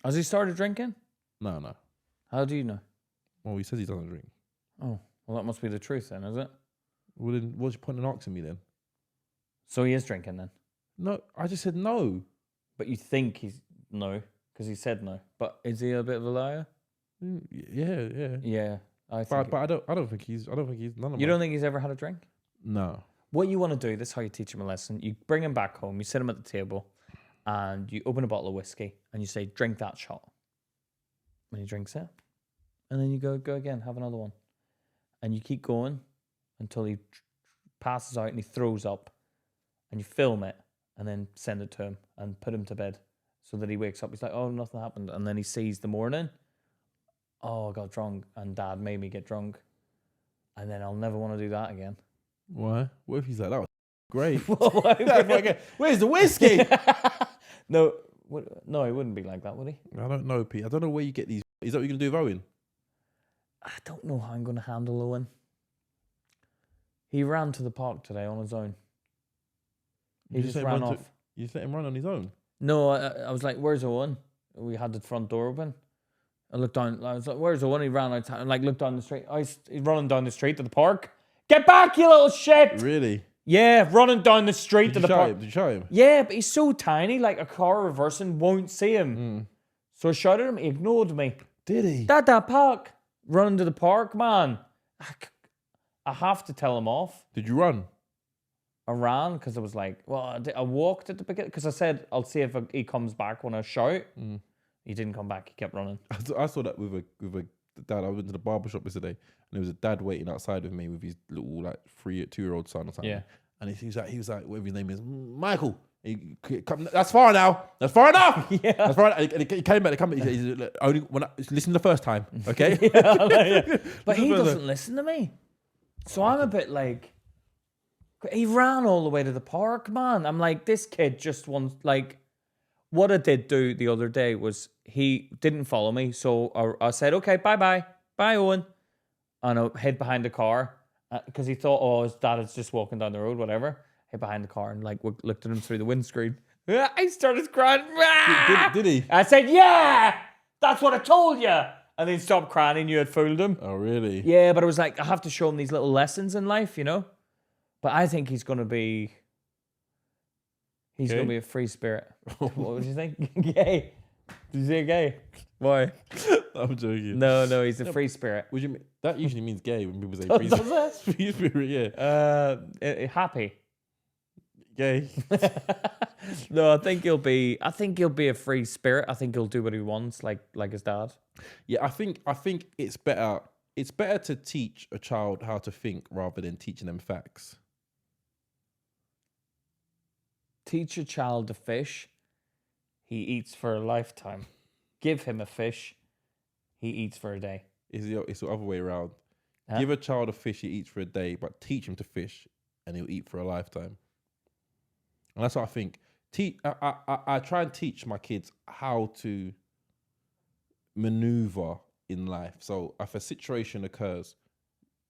Has he started drinking? No. How do you know? Well, he says he doesn't drink. Oh, well, that must be the truth then, is it? Well, then what's your point in asking me then? So he is drinking then? No, I just said no. But you think he's no, because he said no. But is he a bit of a liar? Yeah. Yeah, I think. But I don't think he's none of. You don't think he's ever had a drink? No. What you want to do, this is how you teach him a lesson. You bring him back home, you sit him at the table, and you open a bottle of whiskey, and you say, drink that shot. And he drinks it. And then you go again, have another one. And you keep going until he passes out and he throws up. And you film it, and then send it to him, and put him to bed, so that he wakes up. He's like, oh, nothing happened. And then he sees the morning, oh, I got drunk, and Dad made me get drunk. And then I'll never want to do that again. Why? What if he's like, that was great? Where's the whiskey? No, he wouldn't be like that, would he? I don't know, Pete. I don't know where you get these. Is that what you're going to do with Owen? I don't know how I'm going to handle Owen. He ran to the park today on his own. He just ran off. You just let him run on his own? No, I was like, where's Owen? We had the front door open. I looked down. I was like, where's Owen? He ran outside and looked down the street. He's running down the street to the park. Get back, you little shit! Really? Yeah, running down the street to the park. Did you show him? Yeah, but he's so tiny, like a car reversing won't see him. So I shouted at him. He ignored me. Did he? Dad, park. Running to the park, man. I have to tell him off. Did you run? I ran because I was like, well, I walked at the beginning because I said I'll see if he comes back when I shout. He didn't come back. He kept running. I saw that with a dad. I went to the barbershop yesterday, and there was a dad waiting outside with me with his little 2-year-old son or something. Yeah. And he was like, whatever his name is, Michael. That's far now. That's far enough. Yeah. That's far. And he came back. He's only when listen the first time, okay? Yeah. But he doesn't listen to me. So I'm a bit like, he ran all the way to the park, man. I'm like, this kid just wants, like, what I did do the other day was he didn't follow me. So I said, okay, bye, Owen. And I hid behind the car because he thought, oh, his dad is just walking down the road, whatever. Hid behind the car and like looked at him through the windscreen. I started crying. Did he? I said, yeah, that's what I told you. And then he stopped crying. He knew I'd fooled him. Oh, really? Yeah, but it was like, I have to show him these little lessons in life, you know? But I think he's going to be a free spirit. What would you think? Gay. Did you say gay? Why? I'm joking. No, he's a free spirit. What do you mean? That usually means gay when people say Oh, free does it? free spirit. Yeah. Happy. Gay. No, I think he'll be a free spirit. I think he'll do what he wants, like his dad. Yeah, I think it's better. It's better to teach a child how to think rather than teaching them facts. Teach a child to fish, he eats for a lifetime. Give him a fish, he eats for a day. It's the other way around. Huh? Give a child a fish, he eats for a day, but teach him to fish, and he'll eat for a lifetime. And that's what I think. I try and teach my kids how to maneuver in life. So if a situation occurs,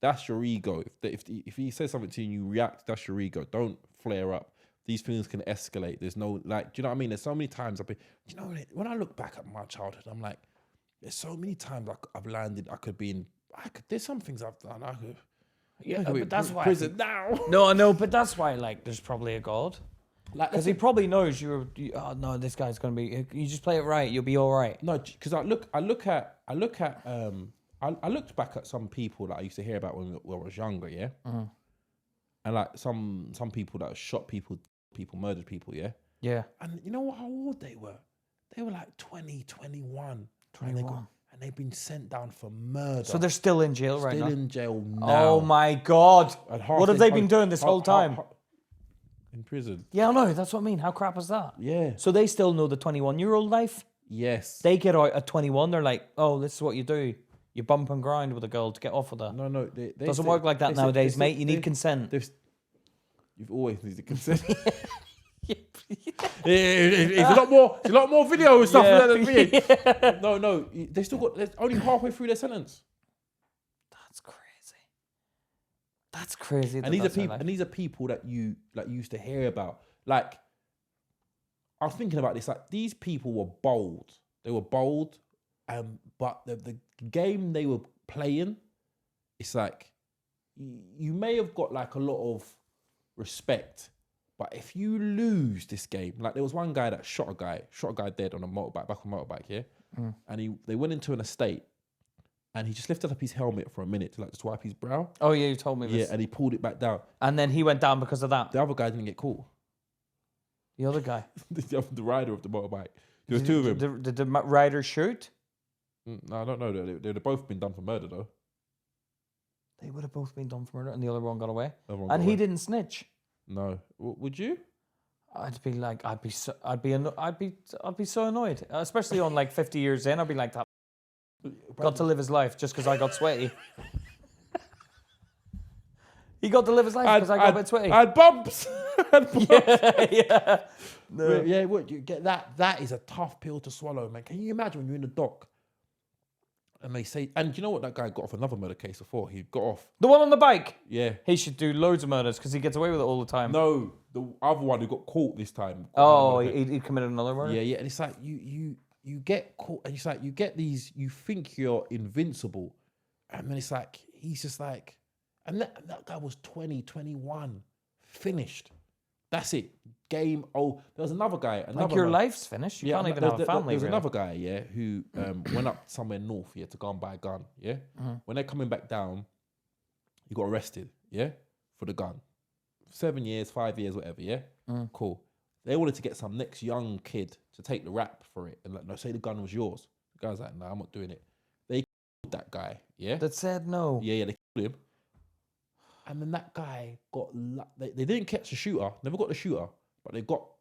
that's your ego. If he says something to you and you react, that's your ego. Don't flare up. These things can escalate. There's no, like, do you know what I mean? There's so many times when I look back at my childhood, I'm like, there's so many times I've landed, there's some things I've done. But that's why. Prison now. No, I know, but that's why, like, there's probably a God. Like, Because he probably knows oh no, this guy's gonna be. You just play it right, you'll be all right. No, because I looked back at some people that I used to hear about when I was younger, yeah, and like some people that shot people, murdered people, yeah, Yeah. and you know how old they were? They were like 20, 21, 21. and they've been sent down for murder. So they're still in jail right now. Still in jail now. Oh my God! And half What have their- they been doing this whole time? In prison. Yeah, I know. That's what I mean. How crap is that? Yeah. So they still know the 21-year-old life. Yes. They get out at 21. They're like, oh, this is what you do. You bump and grind with a girl to get off of that. No. Doesn't work like that nowadays, mate. You need consent. You've always needed consent. It's a lot more video and stuff. Yeah. No. They still got. They're only halfway through their sentence. That's crazy. And these are people that you like used to hear about. Like, I was thinking about this. Like, these people were bold. They were bold, but the game they were playing, it's like you may have got like a lot of respect, but if you lose this game, like there was one guy that shot a guy dead on a motorbike, back on a motorbike, yeah, and they went into an estate. And he just lifted up his helmet for a minute to like just wipe his brow. Oh yeah, you told me this. Yeah, and he pulled it back down. And then he went down because of that. The other guy didn't get caught. The other guy. the rider of the motorbike. There was two of them. Did the rider shoot? No, I don't know. They've both been done for murder though. They would have both been done for murder, and the other one got away. And he didn't snitch. No, would you? I'd be like, I'd be so annoyed, especially on like 50 years in. I'd be like that. Got to live his life just because I got sweaty. He got to live his life because I got a bit sweaty. I had bumps. Yeah. No. Yeah, what you get that? That is a tough pill to swallow, man. Can you imagine when you're in the dock and they say, and you know what, that guy got off another murder case before? He got off. The one on the bike. Yeah. He should do loads of murders because he gets away with it all the time. No, the other one who got caught this time. Oh, he committed another murder? Yeah, and it's like you get caught, and it's like you get these, you think you're invincible, and then it's like he's just like, and that guy was 20, 21, finished. That's it. Game. Oh, there was another guy. Like your life's finished. You can't even have a family. There's another guy, yeah, who went up somewhere north, yeah, to go and buy a gun, yeah. When they're coming back down, he got arrested, yeah, for the gun. 7 years, 5 years, whatever, yeah. Cool. They wanted to get some next young kid to take the rap for it and like, no, say the gun was yours. The guy's like, no, I'm not doing it. They killed that guy, yeah. That said no. Yeah, they killed him. And then that guy got, they didn't catch the shooter, never got the shooter. but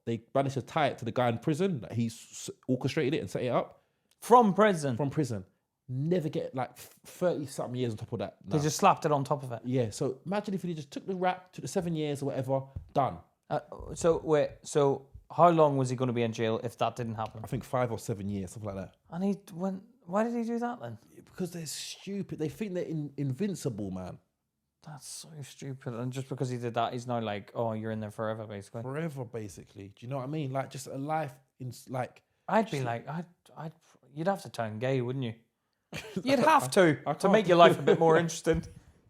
they managed to tie it to the guy in prison that he's orchestrated it and set it up From prison. from prison. Never get like 30 something years on top of that. They No. just slapped it on top of it. Yeah, so imagine if he just took the rap, took the 7 years or whatever, done. So how long was he going to be in jail if that didn't happen? I think 5 or 7 years, something like that. And he went. Why did he do that then? Because they're stupid. They think they're invincible, man. That's so stupid. And just because he did that, he's now like, oh, you're in there forever, basically. Forever, basically. Do you know what I mean? Like, just a life in, like... I'd be like, you'd have to turn gay, wouldn't you? You'd have to can't. make your life a bit more interesting.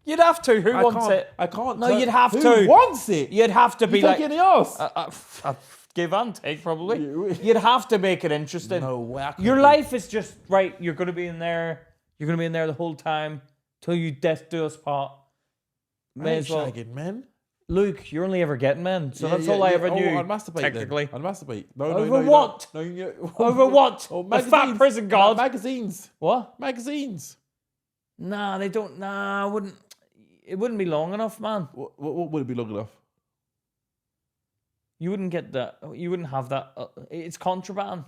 You'd have to. Who wants it? I can't. No, you'd have to. Who wants it? You'd have to be You like take any ass? give and take, probably. You'd have to make it interesting. No way. Your life is just right. You're going to be in there. You're going to be in there the whole time till you death do us part. May as well. Shagging, man. Luke, you're only ever getting men, so that's all I ever knew. I'd masturbate technically. Then. I'd masturbate. No, Over what? No, Over what? Oh, The fat prison god. Magazines. What? Magazines. Nah, they don't. Nah, I wouldn't. It wouldn't be long enough, man. What would it be long enough? You wouldn't get that. You wouldn't have that. It's contraband.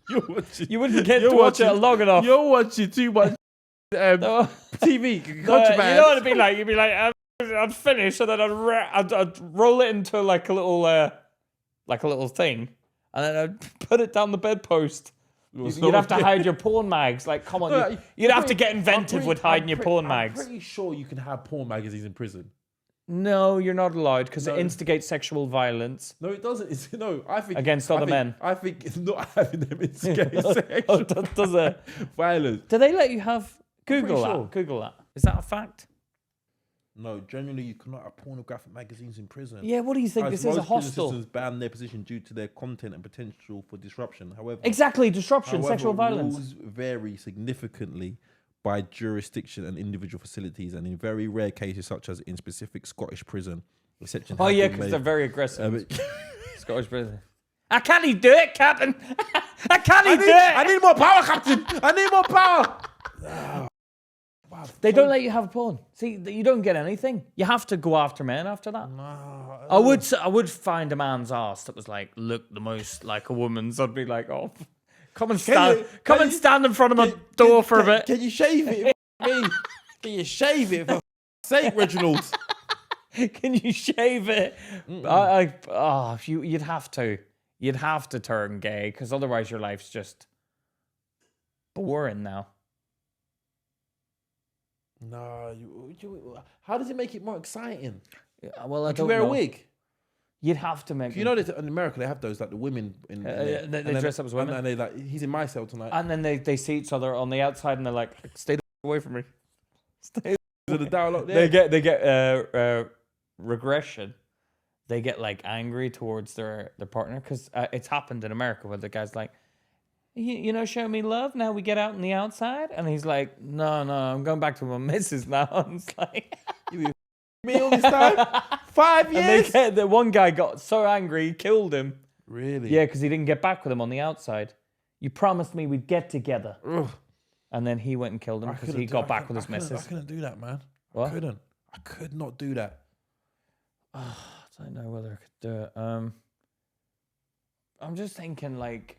You wouldn't get to watch it long enough. You're watching too much No. TV. You Contraband. know what it'd be like? You'd be like, I'd finish, and then I'd roll it into like a little thing, and then I'd put it down the bedpost. You'd have to hide your porn mags. Like, come on, No, you'd have to get inventive with hiding your porn mags. I'm pretty sure you can have porn magazines in prison. No, you're not allowed because No. it instigates sexual violence No, it doesn't. It's, no, I think against other men. I think it's not having them instigate Oh, sexual does it? violence. Do they let you have? pretty Google that. sure. Google that. Is that a fact? No, generally you cannot have pornographic magazines in prison. Yeah. What do you think? As This is a most prison hostel. systems ban their position due to their content and potential for disruption. However, Exactly. Disruption, sexual violence. rules vary significantly by jurisdiction and individual facilities, and in very rare cases, such as in specific Scottish prison, exception. Oh has yeah, been because made. they're very aggressive. But- Scottish prison. I can't do it, Captain. I can't do it. I need more power, Captain. I need more power. They don't let you have porn. See, you don't get anything. You have to go after men after that. I would find a man's ass that was like, look the most like a woman's. I'd be like, oh, come and stand, stand in front of my door for a bit. Can you shave it? For me? Can you shave it for sake, Reginald? Can you shave it? You'd have to. You'd have to turn gay because otherwise your life's just boring now. No, how does it make it more exciting? Well, I Do don't you wear know. a wig? You'd have to make. You know that in America they have those like the women in they dress up as women. and they like he's in my cell tonight. And then they see each other on the outside and they're like, stay away from me. Stay. To the dialogue there. They get regression. They get like angry towards their partner because it's happened in America where the guy's like, you know, show me love. Now we get out on the outside, and he's like, no, I'm going back to my missus now. And it's like, Me all this time? 5 years? and the one guy got so angry he killed him. Really? Yeah, because he didn't get back with him on the outside. You promised me we'd get together. Ugh. And then he went and killed him because he got back with his missus. I couldn't do that, man. What? I could not do that. I don't know whether I could do it. I'm just thinking, like,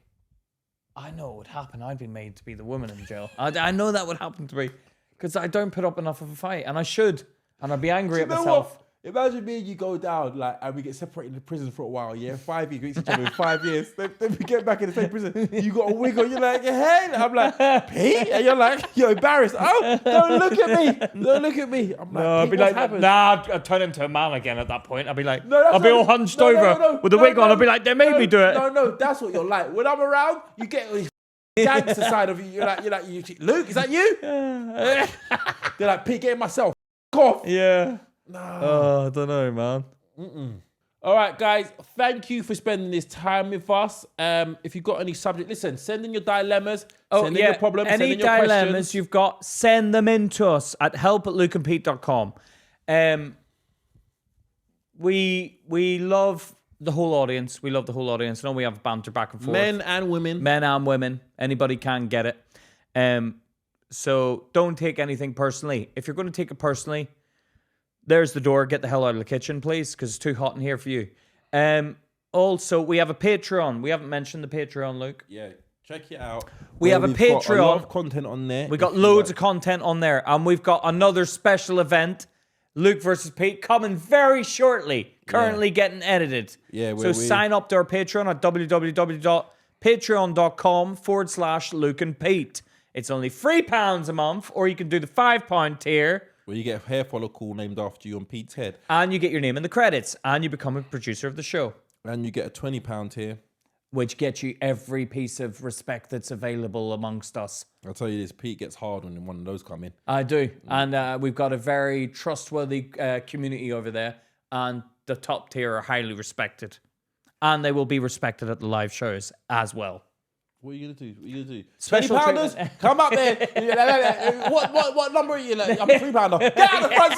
I know it would happen. I'd be made to be the woman in jail. I know that would happen to me because I don't put up enough of a fight, and I should, and I'd be angry at You know myself. what? Imagine me and you go down, like, and we get separated in prison for a while, yeah? 5 years, we get each other in 5 years. Then we get back in the same prison. You got a wig on, you're like, hey. I'm like, Pete? And you're like, you're embarrassed. Oh, don't look at me. Don't look at me. I'm like, No, I'd Pete, be what's like, happened? nah, I'd turn into a man again at that point. I'd be like, No, that's I'll be all not- hunched no, over with the wig on. I'd be like, they made me do it. No, that's what you're like. When I'm around, you get all this gangster side of you. You're like, Luke, is that you? They're like, Pete, get myself. Off. Yeah. No. Oh, I don't know, man. All right, guys. Thank you for spending this time with us. If you've got any subject, listen, send in your dilemmas. Send in your problems. Any send in your dilemmas questions. you've got, send them in to us at help@lukeandpete.com. We love the whole audience. We love the whole audience. I know we have banter back and forth. Men and women. Men and women. Anybody can get it. So don't take anything personally. If you're going to take it personally, there's the door. Get the hell out of the kitchen, please, because it's too hot in here for you. Also, we have a Patreon. We haven't mentioned the Patreon, Luke. Yeah, check it out. We have a We've got a lot Patreon. of content on there. We got loads of content on there, and we've got another special event, Luke versus Pete, coming very shortly. Currently getting edited. Yeah, so sign up to our Patreon at www.patreon.com/Luke and Pete. It's only £3 a month, or you can do the £5 tier, where you get a hair follicle named after you on Pete's head, and you get your name in the credits, and you become a producer of the show, and you get a £20 tier. which gets you every piece of respect that's available amongst us. I'll tell you this: Pete gets hard when one of those come in. I do. And we've got a very trustworthy community over there. And the top tier are highly respected. And they will be respected at the live shows as well. What are you gonna do? What are you gonna do? Special £20? treatment. Come up there. What number are you? Like, I'm a £3. Get out of the front.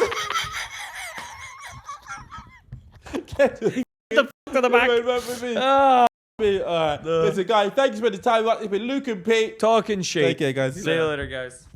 The to the back. All right. Listen, guys, thanks for the time. It's been Luke and Pete. Talking shit. Take care, guys. See you later, guys.